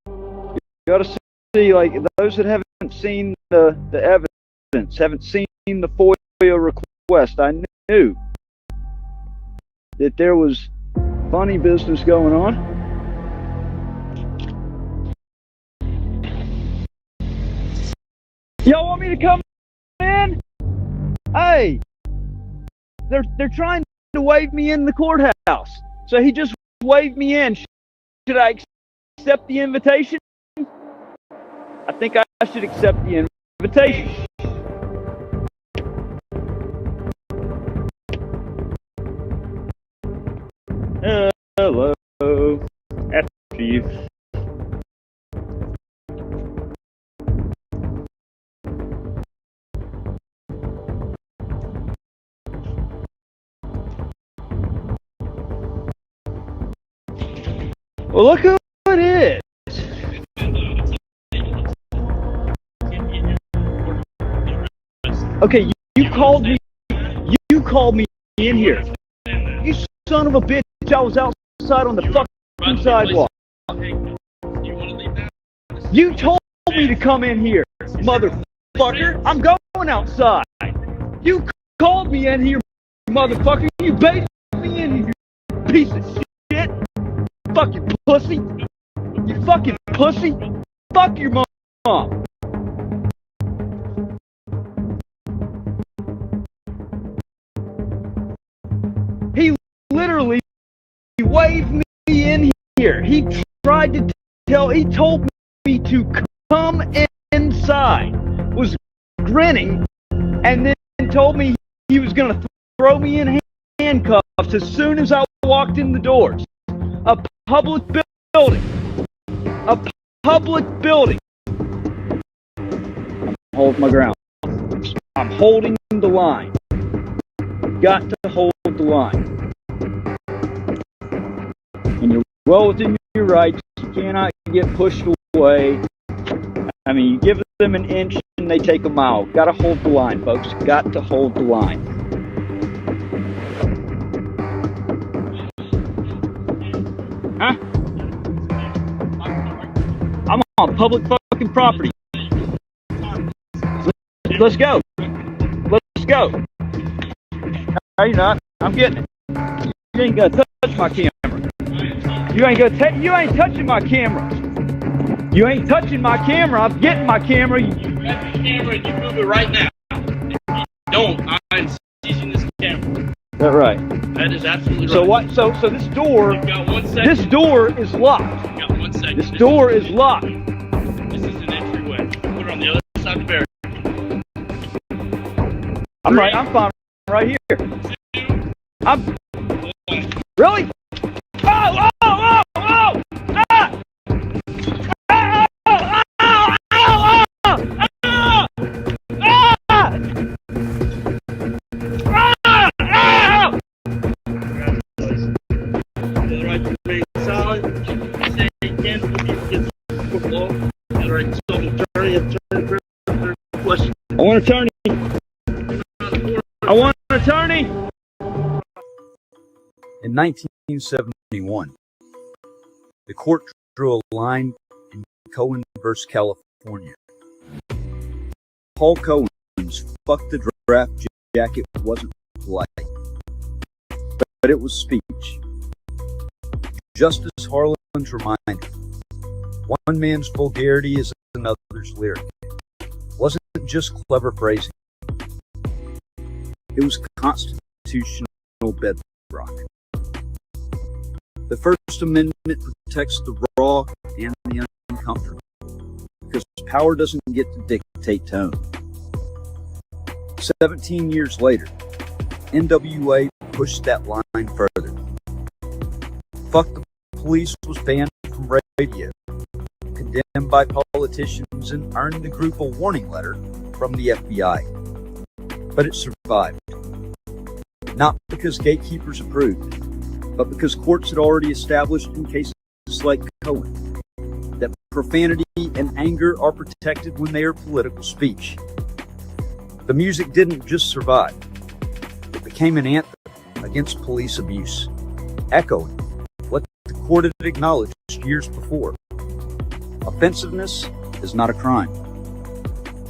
You got to see, like, those that haven't seen the evidence, haven't seen the FOIA request. I knew that there was funny business going on. Y'all want me to come in? Hey, they're trying to wave me in the courthouse. So he just waved me in. Should I accept the invitation? I think I should accept the invitation. Hello. After you. Well, look who it is. Okay, you called me. You called me in here. You son of a bitch! I was outside on the fucking sidewalk. You told me to come in here, motherfucker. I'm going outside. You called me in here, motherfucker. You baited me in here, you piece of shit. Fucking pussy. You fucking pussy. Fuck your mom. He literally waved me in here. He tried to he told me to come inside, was grinning, and then told me he was going to throw me in handcuffs as soon as I walked in the doors. A public building. A public building. I'm holding my ground. I'm holding the line. Got to hold the line. And you're well within your rights. You cannot get pushed away. I mean, you give them an inch and they take a mile. Got to hold the line, folks. Got to hold the line. Huh? I'm on public fucking property. Let's go. Let's go. No, you're not. I'm getting it. You ain't gonna touch my camera. You ain't touching my camera. You ain't touching my camera. I'm getting my camera. You grab the camera and you move it right now. If you don't, I'm seizing this camera. Is that right? That is absolutely right. So what? So this door. You've got 1 second. This door is locked. You've got 1 second. This door is locked. This is an entryway. Put it on the other side of the barrier. I'm right. I'm fine. Right here. 2, I'm 1. really. Oh! Oh! Oh! Oh! Ah! Ah! Oh! Oh! Oh! Oh! Ah! Ah! Ah! Ah! The right to remain silent. Say again when you get the law. All right. So attorney, question. I want an attorney. I want an attorney. In 1971, the court drew a line in Cohen versus California. Paul Cohen's "fuck the draft jacket" wasn't polite, but it was speech. Justice Harlan's reminder: one man's vulgarity is another's lyric. It wasn't just clever phrasing. It was constitutional bedrock. The First Amendment protects the raw and the uncomfortable, because power doesn't get to dictate tone. 17 years later, NWA pushed that line further. Fuck the Police was banned from radio, condemned by politicians, and earned the group a warning letter from the FBI. But it survived. Not because gatekeepers approved, but because courts had already established in cases like Cohen that profanity and anger are protected when they are political speech. The music didn't just survive. It became an anthem against police abuse, echoing what the court had acknowledged years before. Offensiveness is not a crime.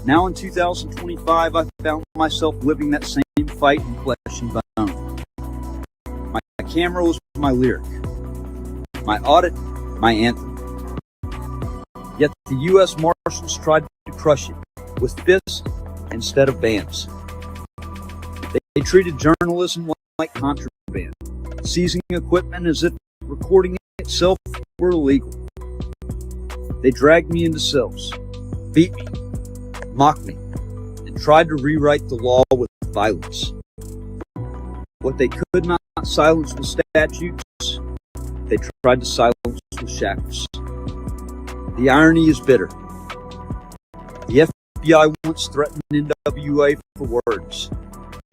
Now in 2025, I found myself living that same fight in flesh and bone. My camera was my lyric. My audit, my anthem. Yet the U.S. Marshals tried to crush it with fists instead of bans. They treated journalism like contraband, seizing equipment as if recording itself were illegal. They dragged me into cells, beat me, mocked me, and tried to rewrite the law with violence. What they could not silence with statutes, they tried to silence with shackles. The irony is bitter. The FBI once threatened NWA for words.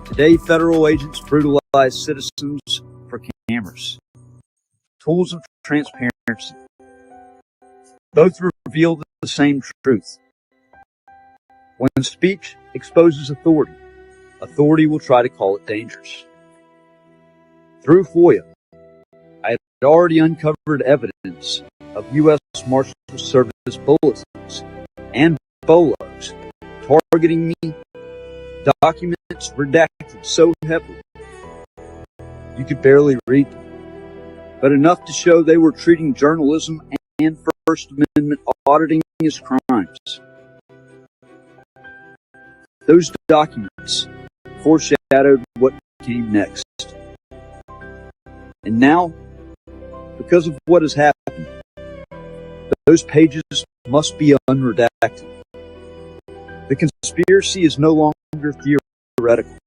Today, federal agents brutalize citizens for cameras. Tools of transparency. Both reveal the same truth. When speech exposes authority, authority will try to call it dangerous. Through FOIA, I had already uncovered evidence of U.S. Marshals Service bulletins and bolos targeting me, documents redacted so heavily you could barely read them, but enough to show they were treating journalism and First Amendment auditing as crimes. Those documents foreshadowed what came next. And now, because of what has happened, those pages must be unredacted. The conspiracy is no longer theoretical.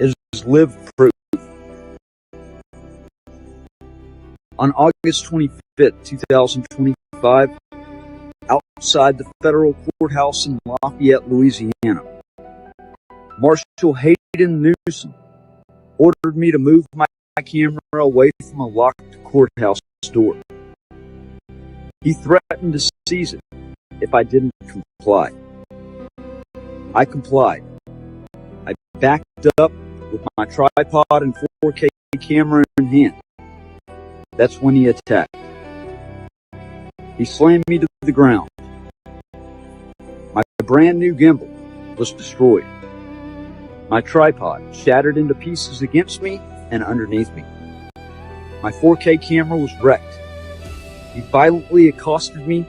It is lived proof. On August 25th, 2025, outside the federal courthouse in Lafayette, Louisiana, Marshal Hayden Newsom ordered me to move my camera away from a locked courthouse door. He threatened to seize it if I didn't comply. I complied. I backed up with my tripod and 4K camera in hand. That's when he attacked. He slammed me to the ground. My brand new gimbal was destroyed. My tripod shattered into pieces against me and underneath me. My 4K camera was wrecked. He violently accosted me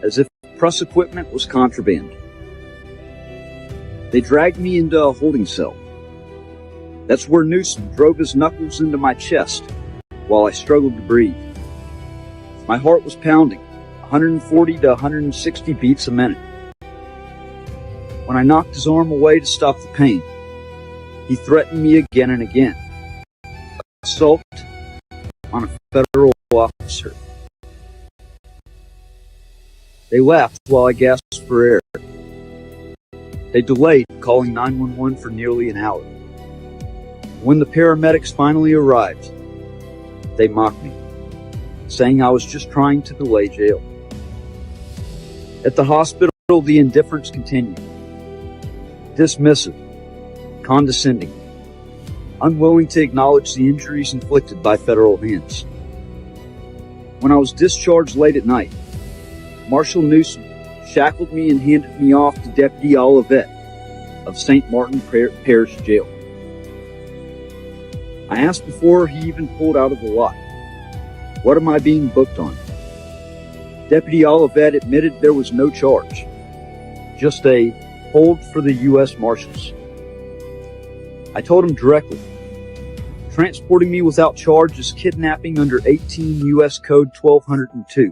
as if press equipment was contraband. They dragged me into a holding cell. That's where Newsom drove his knuckles into my chest while I struggled to breathe. My heart was pounding, 140 to 160 beats a minute. When I knocked his arm away to stop the pain, he threatened me again and again. Assault on a federal officer. They laughed while I gasped for air. They delayed calling 911 for nearly an hour. When the paramedics finally arrived, they mocked me, saying I was just trying to delay jail. At the hospital, the indifference continued. Dismissive, condescending, unwilling to acknowledge the injuries inflicted by federal hands. When I was discharged late at night, Marshal Newsom shackled me and handed me off to Deputy Olivet of St. Martin Parish Jail. I asked before he even pulled out of the lot, "What am I being booked on?" Deputy Olivet admitted there was no charge, just a hold for the U.S. Marshals. I told him directly, transporting me without charge is kidnapping under 18 U.S. Code 1202.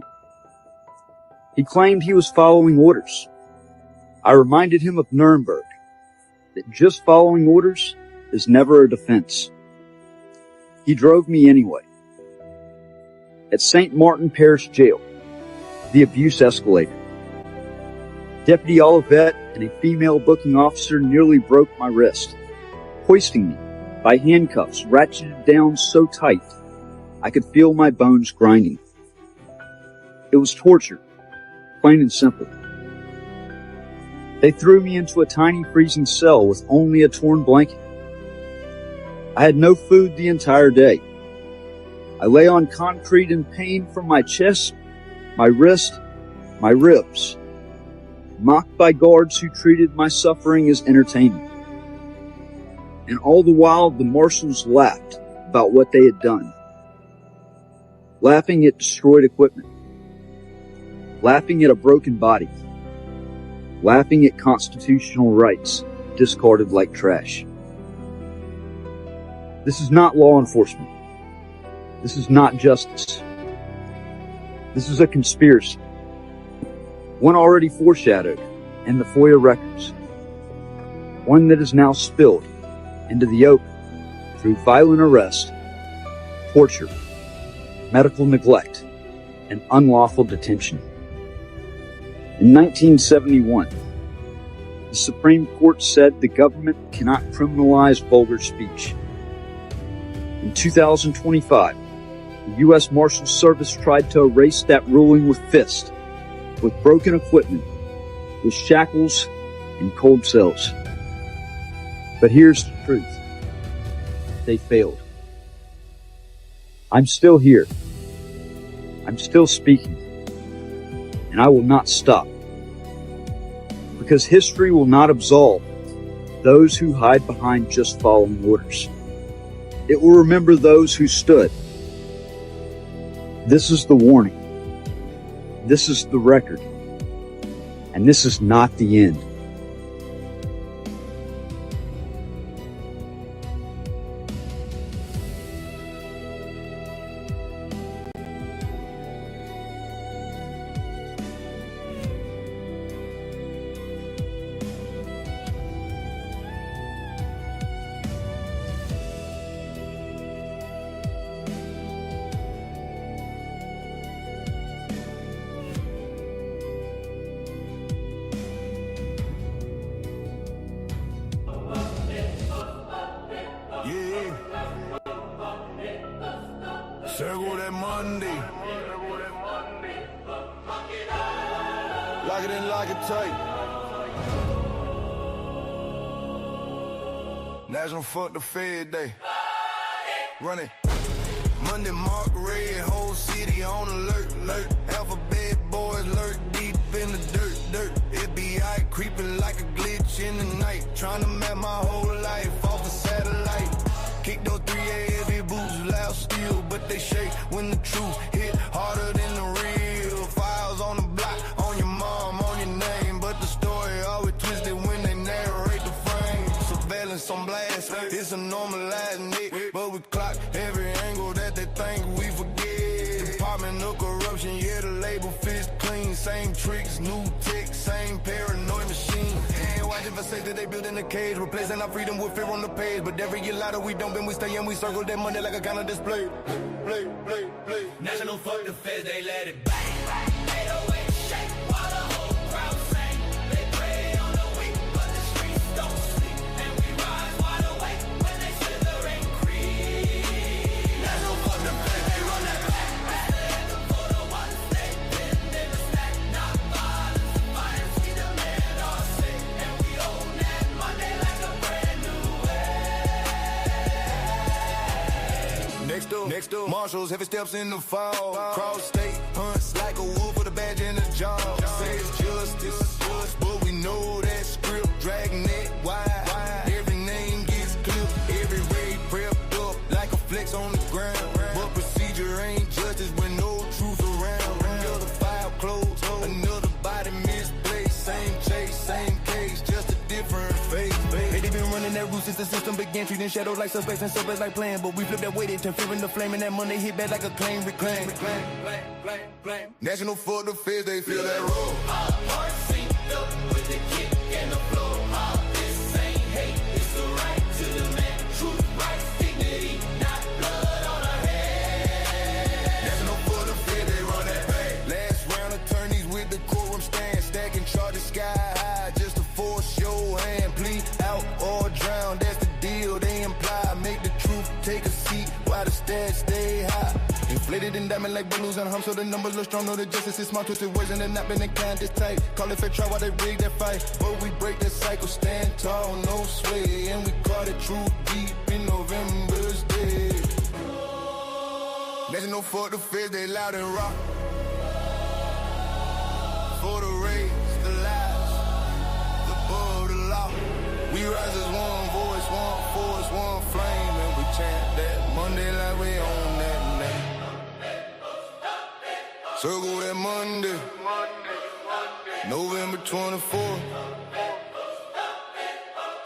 He claimed he was following orders. I reminded him of Nuremberg, that just following orders is never a defense. He drove me anyway. At St. Martin Parish Jail, the abuse escalated. Deputy Olivet and a female booking officer nearly broke my wrist, hoisting me by handcuffs ratcheted down so tight I could feel my bones grinding. It was torture, plain and simple. They threw me into a tiny freezing cell with only a torn blanket. I had no food the entire day. I lay on concrete in pain from my chest, my wrist, my ribs, mocked by guards who treated my suffering as entertainment. And all the while, the marshals laughed about what they had done. laughing at destroyed equipment, laughing at a broken body, laughing at constitutional rights discarded like trash. This is not law enforcement. This is not justice. This is a conspiracy. One already foreshadowed in the FOIA records. One that is now spilled into the open through violent arrest, torture, medical neglect, and unlawful detention. In 1971, the Supreme Court said the government cannot criminalize vulgar speech. In 2025, the U.S. Marshals Service tried to erase that ruling with fists, with broken equipment, with shackles and cold cells. But here's the truth. They failed. I'm still here. I'm still speaking. And I will not stop. Because history will not absolve those who hide behind just following orders. It will remember those who stood. This is the warning. This is the record. And this is not the end. Circle that Monday. Lock it in, lock it tight. National fuck the Fed Day. Run it. Monday mark red, whole city on alert, alert. Alphabet boys lurk deep in the dirt. FBI creeping like a glitch in the night. Trying to map my whole life off a satellite. Kick those 3 heavy boots, loud steel, but they shake when the truth hit harder than the real. Files on the block, on your mom, on your name, but the story always twisted when they narrate the frame. Surveillance on blast, it's a normalized nick, but we clock every angle that they think we forget. Department of corruption, yeah, the label fits clean. Same tricks, new tech, same paranoid machine. And watch if I say that they build in a cage, replacing our freedom with fear on the page. But every year louder we don't bend, we stay and we circle that money like a kind of display. Play. National fuck the feds, they let it bang. 808 shake while the whole crowd sing. They prey on the weak, but the streets don't sleep. And we rise wide awake when they slither and creep. National fuck the feds, they run that back. Stand up for the ones they pinned in the stack. Not violence, defiance, we demand our say. And we own that Monday like a brand new way. Next up, marshals, heavy steps in the fall. Cross state, hunts like a wolf with a badge in the jaw. Says justice, but we know that script dragging it wide. Every name gets clipped, every raid prepped up like a flex on the ground. But procedure ain't justice with no truth around. Another file closed, another body misplaced. Same chase, same case, just a different face. Hey, they been running that route since the system began, treating shadows like suspects and suspects like plans. But we flip that weight into fearing the flame, and that money hit back like a claim, reclaim. National for the feds, they feel that roll. Our hearts synced up with the kick and the flow. This ain't hate, it's the right to demand truth, rights, dignity, not blood on our head. National for the feds, they run that back. Last round attorneys with the quorum stand, stacking charges sky high just to force your hand. Plea out or drown, that's the deal they imply. Make the truth take a seat while the stats stay high. Inflated in diamond like balloons and hums, so the numbers look strong. Know the justice is smart, twisted words and they're not been the kind this tight. Call it fair try while they rig that fight, but we break that cycle, stand tall, no sway. And we caught it true deep in November's day. National for the feds, they loud and rock. For the race, the lives, above the law. We rise as one voice, one force, one flame, and we chant that Monday like we own that name. Circle that Monday, November 24th.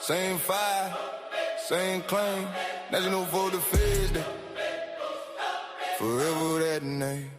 Same fire, same claim. National for the Feds Day. Forever that name.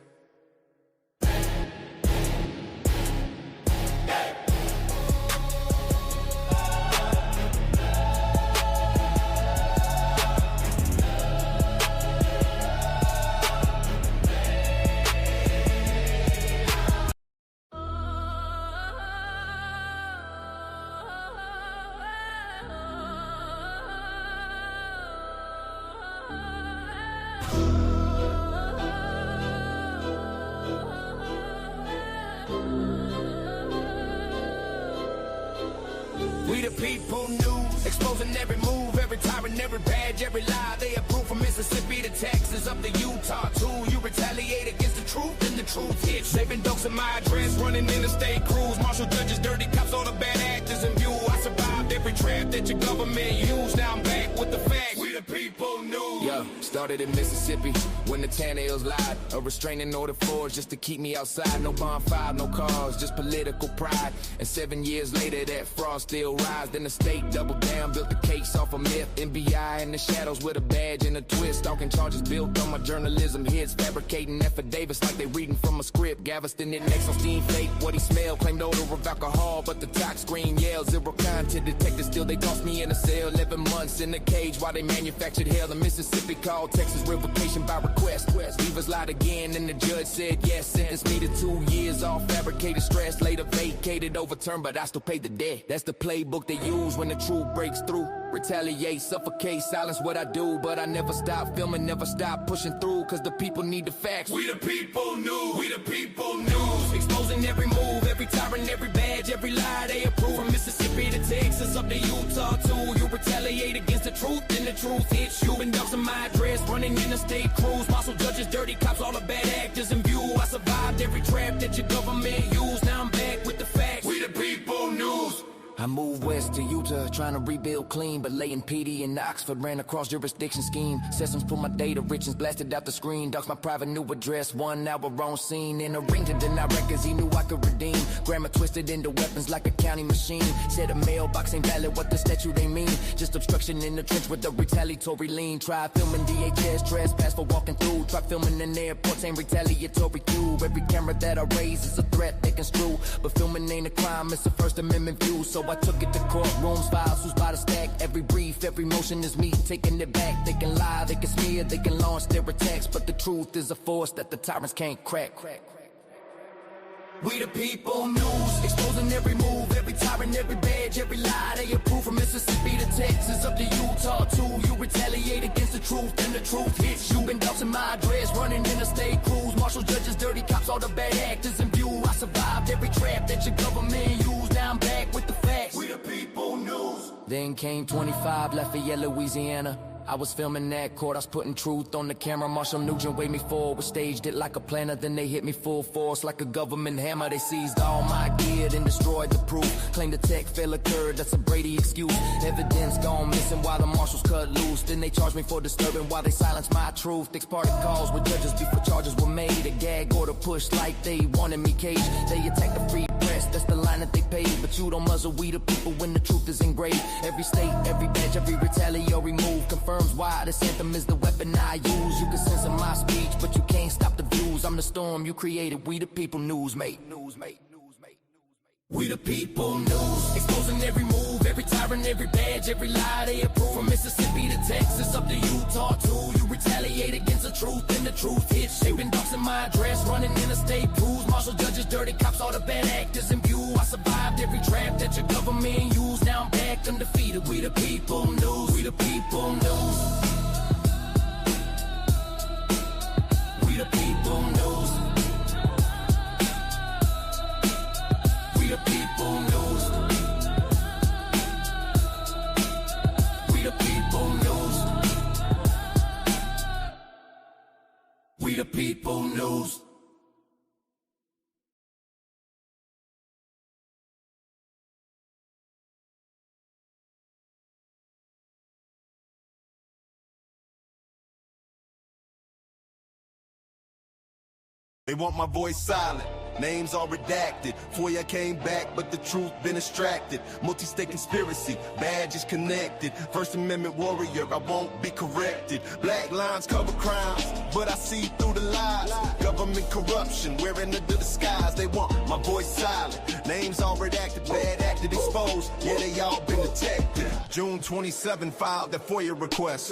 We the people news, exposing every move, every tyrant, every badge, every lie. They approve from Mississippi to Texas up to Utah too. You retaliate against the truth, and the truth hits. They've been doxing my address, running interstate crews, marshal judges, dirty cops, all the bad actors in view. I survived every trap that your government used. Now I'm back with the facts. We the people news. Yeah, started in Mississippi when the Tan Hills lied. A restraining order forged just to keep me outside. No bonfire, no cars, just political pride. And 7 years later, that fraud still rise. Then the state doubled down, built the case off a myth. NBI in the shadows with a badge and a twist. Stalking charges built on my journalism hits. Fabricating affidavits like they reading from a script. Galveston it next on steam fake. What he smelled claimed odor of alcohol, but the tox screen yelled zero content detected. Still they tossed me in a cell, 11 months in a cage while they manufactured hell. In Mississippi called Texas revocation by request. Leavers lied again and the judge said yes. Sentenced me to 2 years off fabricated stress. Later vacated, overturned, but I still paid the debt. That's the playbook they use when the truth breaks through. Retaliate, suffocate, silence what I do. But I never stop filming, never stop pushing through. Cause the people need the facts. We the people news, we the people news. Exposing every move, every tyrant, every badge, every lie they approve. From Mississippi to Texas up to Utah too. You retaliate against the truth, and the truth hits you. Been doxing my address, running interstate crews, marshal judges, dirty cops, all the bad actors in view. I survived every trap that your government used. Now I'm back with the facts. We the people news. I moved west to Utah, trying to rebuild clean, but laying PD in Oxford ran across jurisdiction scheme. Systems pull my data, richness blasted out the screen. Docs my private new address, 1 hour on scene. In a ring to deny records, he knew I could redeem. Grammar twisted into weapons like a county machine. Said a mailbox ain't valid, what the statute ain't mean. Just obstruction in the trench with a retaliatory lean. Try filming DHS, trespass for walking through. Try filming in airports, ain't retaliatory cue. Every camera that I raise is a threat they construe. But filming ain't a crime, it's a First Amendment view. So I took it to courtrooms, files who's by the stack. Every brief, every motion is me taking it back. They can lie, they can smear, they can launch their attacks, but the truth is a force that the tyrants can't crack. We the people news, exposing every move, every tyrant, every badge, every lie they approve. From Mississippi to Texas up to Utah too. You retaliate against the truth, and the truth hits you. Been doxing my address, running interstate crews, marshal judges, dirty cops, all the bad actors in view. I survived every trap that your government used. Now I'm back with the facts. We the people news. Then came 25, Lafayette, Louisiana. I was filming that court, I was putting truth on the camera. Marshall Nugent waved me forward, staged it like a planner. Then they hit me full force like a government hammer. They seized all my gear, then destroyed the proof. Claimed the tech fail occurred, that's a Brady excuse. Evidence gone missing while the marshals cut loose. Then they charged me for disturbing while they silenced my truth. Exparted calls with judges before charges were made. A gag order pushed like they wanted me caged. They attacked the free press, that's the line that they paid. But you don't muzzle we the people when the truth is engraved. Every state, every badge, every retaliatory move confirms why this anthem is the weapon I use. You can censor my speech, but you can't stop the views. I'm the storm you created, we the people news, mate. We the people news, exposing every move, every tyrant, every badge, every lie they approve. From Mississippi to Texas up to Utah too. You retaliate against the truth, and the truth hits you. Been doxing my address, running interstate crews, marshal judges, dirty cops, all the bad actors in view. I survived every trap that your government used. Now I'm back undefeated. We the people news, we the people news. We the people news. We the people news. We the people news. We the people news. They want my voice silent. Names are redacted. FOIA came back, but the truth been extracted. Multi-state conspiracy, badges connected. First Amendment warrior, I won't be corrected. Black lines cover crimes, but I see through the lies. Government corruption, wearing under the disguise. They want my voice silent. Names all redacted, bad acted, exposed. Yeah, they all been detected. June 27 filed that FOIA request.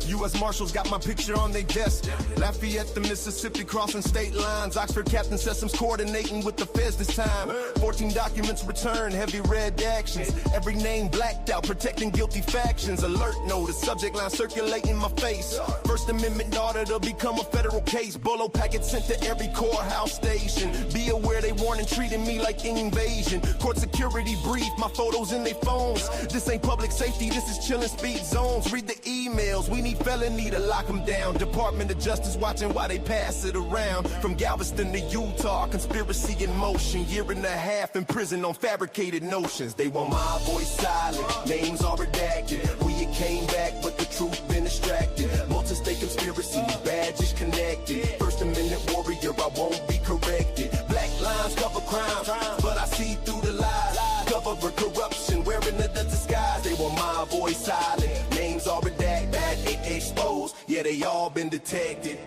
U.S. Marshals got my picture on their desk. Lafayette, the Mississippi, crossing state lines. Oxford Captain Sessoms coordinating with the feds this time. 14 documents returned, heavy red actions. Every name blacked out, protecting guilty factions. Alert notice, subject line circulating my face. First Amendment order to become a federal case. Bolo packet sent to every courthouse station. Be aware they warning, treating me like invasion. Court security brief, my photos in their phones. This ain't public safety, this is chilling speed zones. Read the emails, we need felony to lock them down. Department of Justice watching while they pass it around. From Galveston to Utah, conspiracy in motion. Year and a half in prison on fabricated notions. They want my voice silent, names are redacted. We came back, but the truth been extracted. Multi-state conspiracy, badges connected. First Amendment warrior, I won't be corrected. Black lines cover crimes, but I see through the lies. Cover corruption, wearing the disguise. They want my voice silent, names are redacted, bad exposed. Yeah, they all been detected.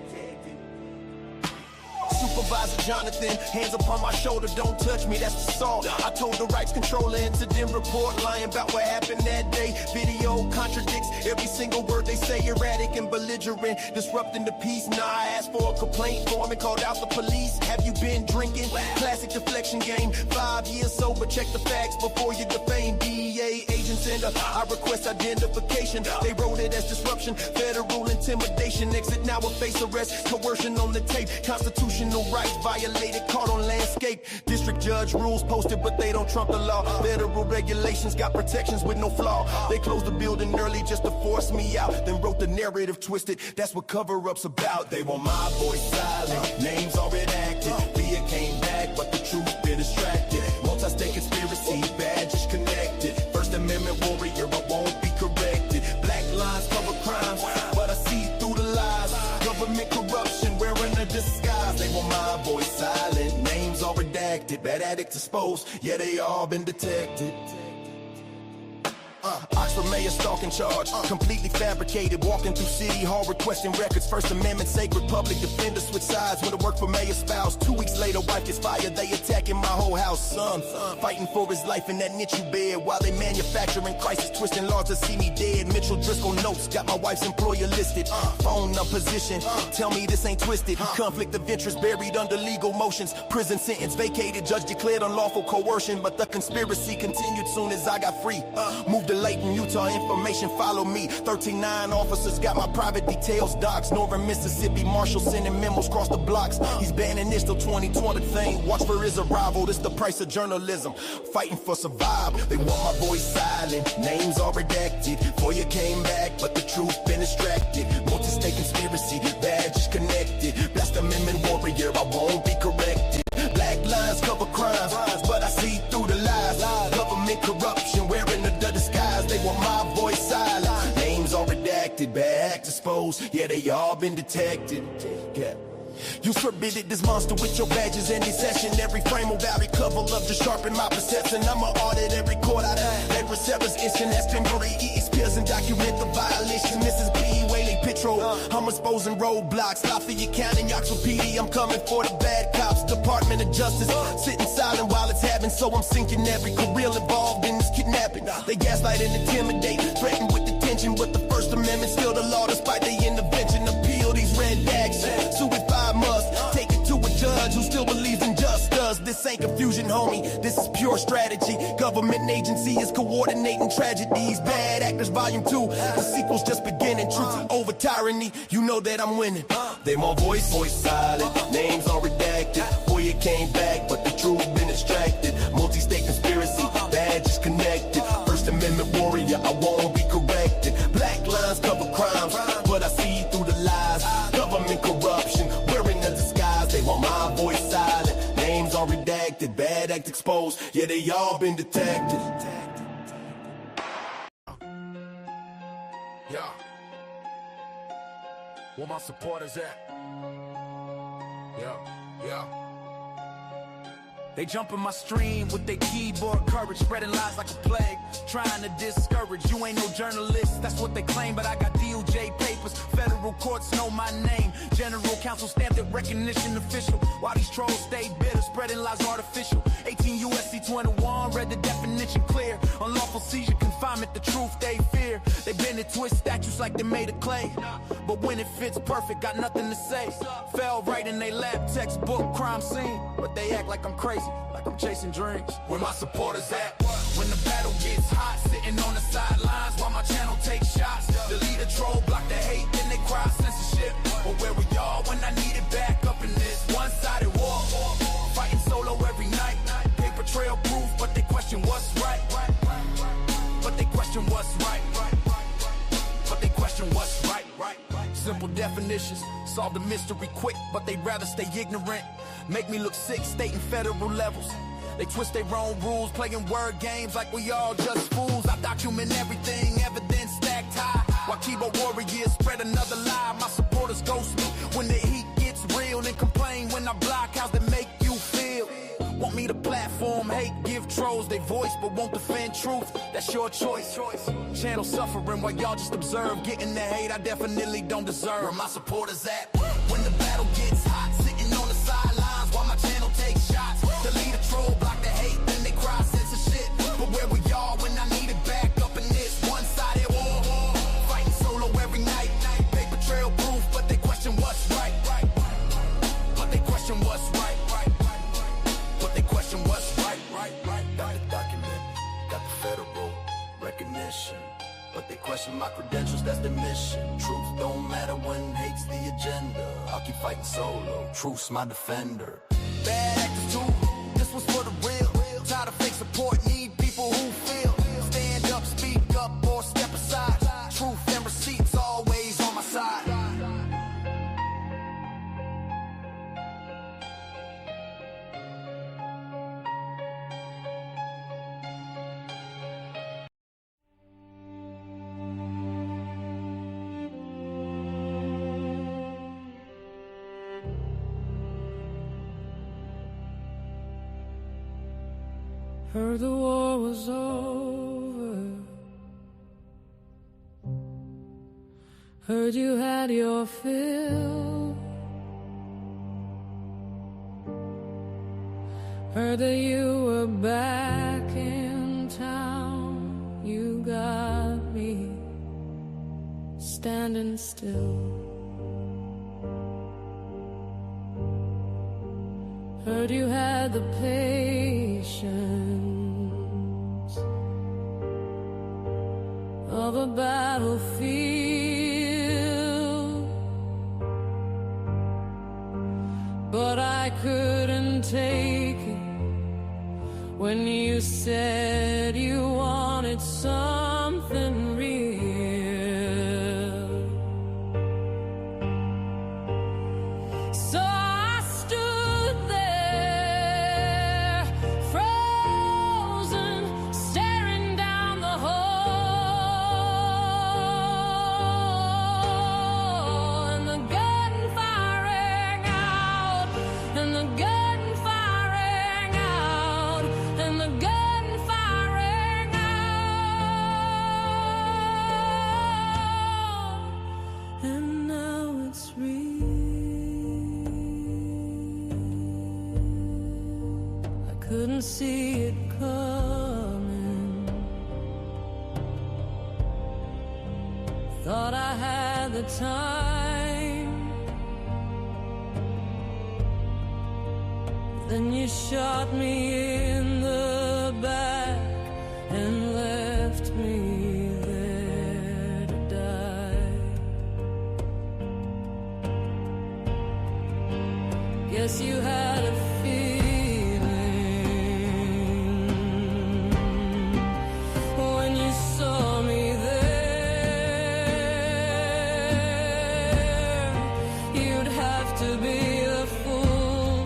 Supervisor Jonathan, hands upon my shoulder, don't touch me, that's assault. I told the rights controller incident report, lying about what happened that day. Video contradicts every single word they say, erratic and belligerent, disrupting the peace. Nah, I asked for a complaint form and called out the police. Have you been drinking? Classic deflection game. 5 years sober, check the facts before you defame. DEA agents and I request identification. They wrote it as disruption, federal intimidation. Exit now with face arrest, coercion on the tape. Constitutional rights violated, caught on landscape. District judge rules posted, but they don't trump the law. Federal regulations got protections with no flaw. They closed the building early just to force me out, then wrote the narrative twisted. That's what cover-up's about. They want my voice silent, names are redacted. Fear came back, but the truth been distracted. Multi-state conspiracy, badges connected. First Amendment warrior, I won't be corrected. Black lines cover crimes, but I see through the lies. Government corruption, wearing a disguise. They want my voice silent, names all redacted. Bad addicts exposed, yeah, they all been detected. Oxford mayor stalking charge, completely fabricated. Walking through city hall requesting records. First Amendment sacred, public defender switch sides. When to work for mayor's spouse. 2 weeks later, wife gets fired. They attacking my whole house. Son, fighting for his life in that NICU bed while they manufacturing crisis, twisting laws to see me dead. Mitchell Driscoll notes, got my wife's employer listed. Phone up position, tell me this ain't twisted. Conflict of interest buried under legal motions. Prison sentence vacated, judge declared unlawful coercion. But the conspiracy continued soon as I got free. Moved to Layton, Utah, information follow me. 13-9 officers got my private details docs. Northern Mississippi Marshal sending memos across the blocks. He's banning this till 2020 thing. Watch for his arrival, this the price of journalism. Fighting for survival, they want my voice silent. Names are redacted, FOIA came back, but the truth been extracted. Multi-state conspiracy, badges connected. Blast Amendment warrior, I won't be corrected. Black lines cover crimes, but I see through the lies. Government corruption, wearing the disguise. They want my voice silent. Names are redacted, bad acts exposed. Yeah, they all been detected. Yeah. You forbidden this monster with your badges and session. Every frame of every cover love to sharpen my perception. I'ma audit every court out of every server's instant. That's temporary peers and document the violations. Mrs. B, Whaley Patrol. I'm exposing roadblocks. Lafayette County, Oxford PD. I'm coming for the bad cops. Department of Justice sitting silent while it's happening. So I'm sinking every career involved in this kidnapping. They gaslight and intimidate, threaten with detention. But the First Amendment still the law despite the intervention. Appeal these red bags. Suicide must take it to a judge who still believes in justice. This ain't confusion, homie. This is pure strategy. Government agency is coordinating tragedies. Bad Actors Volume 2. The sequel's just beginning. Truth over tyranny. You know that I'm winning. They my voice silent. Names are redacted. FOIA came back, but the truth been extracted. Multi-state conspiracy. Badges connected. First Amendment warrior. I won't be corrected. Black lines cover crimes, but I see through the lies. Government corruption, wearing a disguise. They want my voice silent. Names are redacted, bad act exposed. Yeah, they all been detected. Yeah. Where my supporters at? Yeah. Yeah. They jump in my stream with their keyboard courage, spreading lies like a plague, trying to discourage. You ain't no journalist, that's what they claim, but I got DOJ papers. Federal courts know my name. General counsel stamped it, recognition official. While these trolls stay bitter, spreading lies artificial. 18 USC 21, read the definition clear. Unlawful seizure, confinement, the truth they fear. They bend and twist statues like they made of clay, but when it fits perfect, got nothing to say. Fell right in they lab textbook crime scene, but they act like I'm crazy, like I'm chasing dreams. Where my supporters at? When the battle gets hot, sitting on the sidelines while my channel takes shots. Delete a troll, block the hate, then they cry censorship. But where were y'all when I needed back up in this one-sided war? Fighting solo every night, paper trail proof, but they question what's right. But they question what's right. But they question what's right. Simple definitions, solve the mystery quick, but they'd rather stay ignorant. Make me look sick, state and federal levels. They twist their own rules, playing word games like we all just fools. I document everything, evidence stacked high, while keyboard warriors spread another lie. My supporters ghost me when the heat gets real, and complain when I block. How's that make you feel? Want me to platform hate, give trolls their voice, but won't defend truth. That's your choice. Channel suffering while y'all just observe, getting the hate I definitely don't deserve. Where my supporters at? When the battle gets hot, sitting on the sidelines while my channel takes shots. Delete a troll, block the hate, then they cry censorship. But where were y'all when I needed back up in this one-sided war? Fighting solo every night, paper trail proof, but they question what's right. But they question what's right. But they question what's right. Got the document, got the federal recognition, but they question my credentials, that's the mission. Truth don't matter when hate's the agenda. I'll keep fighting solo, truth's my defender. Bad actors too, this was for the real. Tired of fake support, need people who feel. Stand up, speak up, or step aside. Truth and receipts always on my side. Heard the war was over. Heard you had your fill. Heard that you were back in town. You got me standing still. Heard you had the patience of a battlefield, but I couldn't take it when you said you wanted something real. So I stood there, frozen, staring down the hall, and the gun firing out, and the gun firing out, and the gun firing out, and now it's real. I couldn't see it coming. Thought I had the time. Then you shot me in the back and left me there to die. Guess you had a feeling when you saw me there. You'd have to be a fool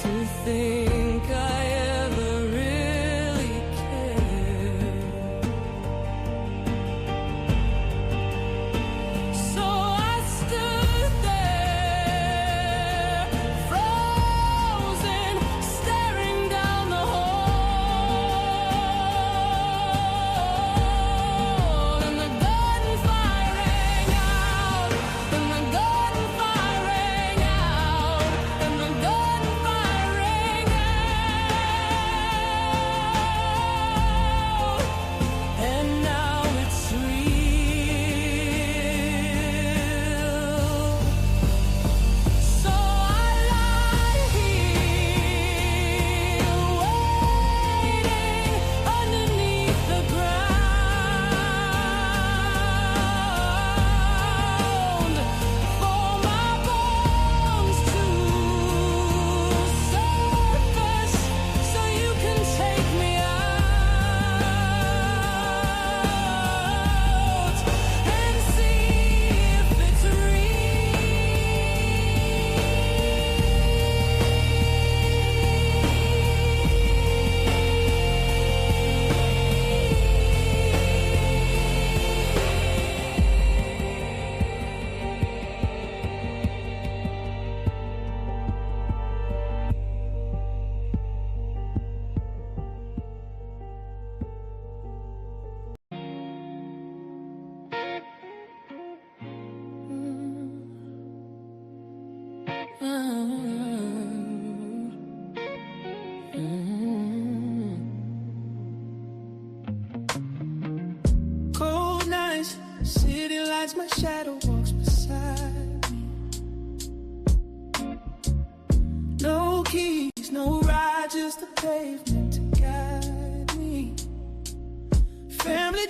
to think I ever really cared. So I stood there,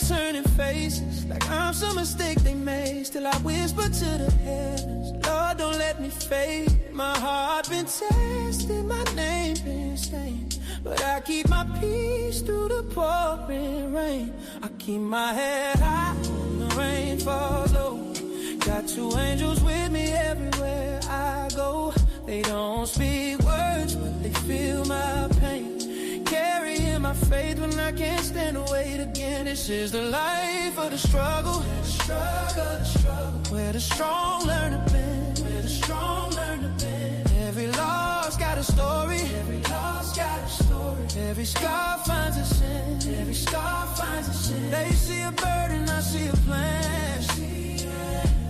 turning faces like I'm some mistake they made. Still I whisper to the heavens, Lord, don't let me fade. My heart been tested, my name been stained, but I keep my peace through the pouring rain. I keep my head high when the rain falls low. Got two angels with me everywhere I go. They don't speak words, but they feel my pain. Carrying my faith when I can't stand the weight again. This is the life of the struggle, where the strong learn to bend, where the strong learn to bend. Every loss got a story, every loss got a story. Every scar finds a sin, every scar finds a sin. They see a burden, I see a plan.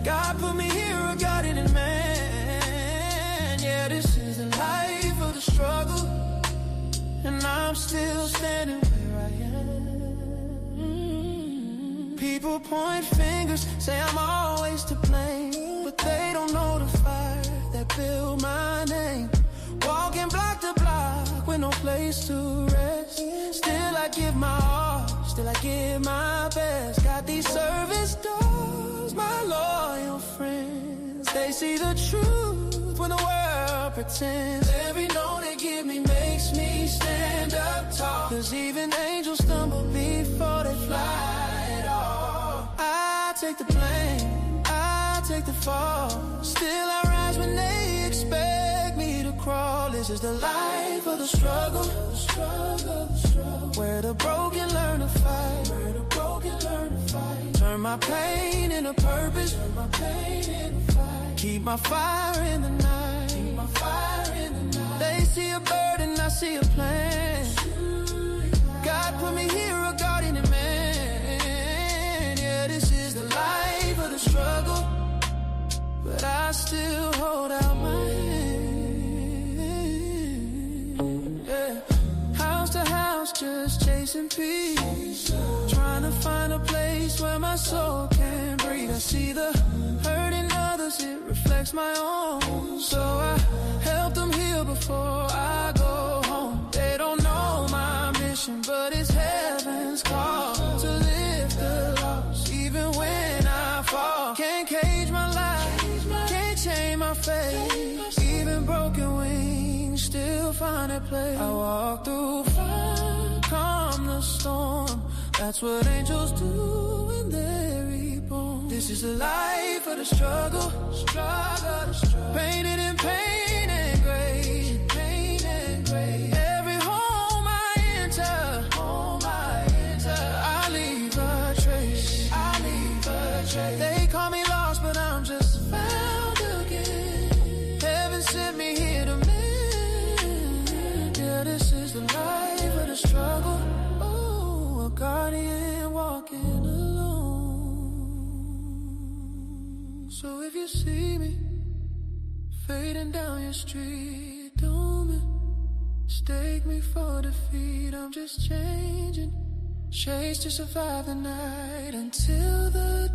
God put me here, I got it in man. Yeah, this is the life of the struggle, and I'm still standing where I am. People point fingers, say I'm always to blame, but they don't know the fire that built my name. Walking block to block with no place to rest. Still I give my all, still I give my best. Got these service dogs, my loyal friends. They see the truth when the world pretends. Every no they give me makes me stand up tall. Cause even angels stumble before they fly at all. I take the blame, I take the fall. Still I rise when they expect me to crawl. This is the life of the struggle, where the broken learn to fight, where the broken learn to fight. Turn my pain into purpose, turn my pain into fight. Keep my fire in the night, keep my fire in the night. They see a burden, I see a plan. God put me here, a guardian in man. Yeah, this is the life of the struggle, but I still hold out my hand. Yeah. House to house, just chasing peace, trying to find a place where my soul can breathe. I see the hurt in others, it reflects my own, so I help them heal before I go home. They don't know my mission, but it's heaven's call to lift the lost, even when I fall. Can't cage my life, can't change my fate. Even broken wings still find a place. I walk through fire, calm the storm. That's what angels do when they're reborn. This is the life of the struggle, painted in pain and grace, pain and grace. Every home I enter, I leave a trace, I leave a trace. They call me lost, but I'm just found again. Heaven sent me here to mend. Yeah, this is the life of the struggle. Oh, a guardian walking alone. So if you see me fading down your street, don't mistake me for defeat. I'm just changing shades to survive the night until the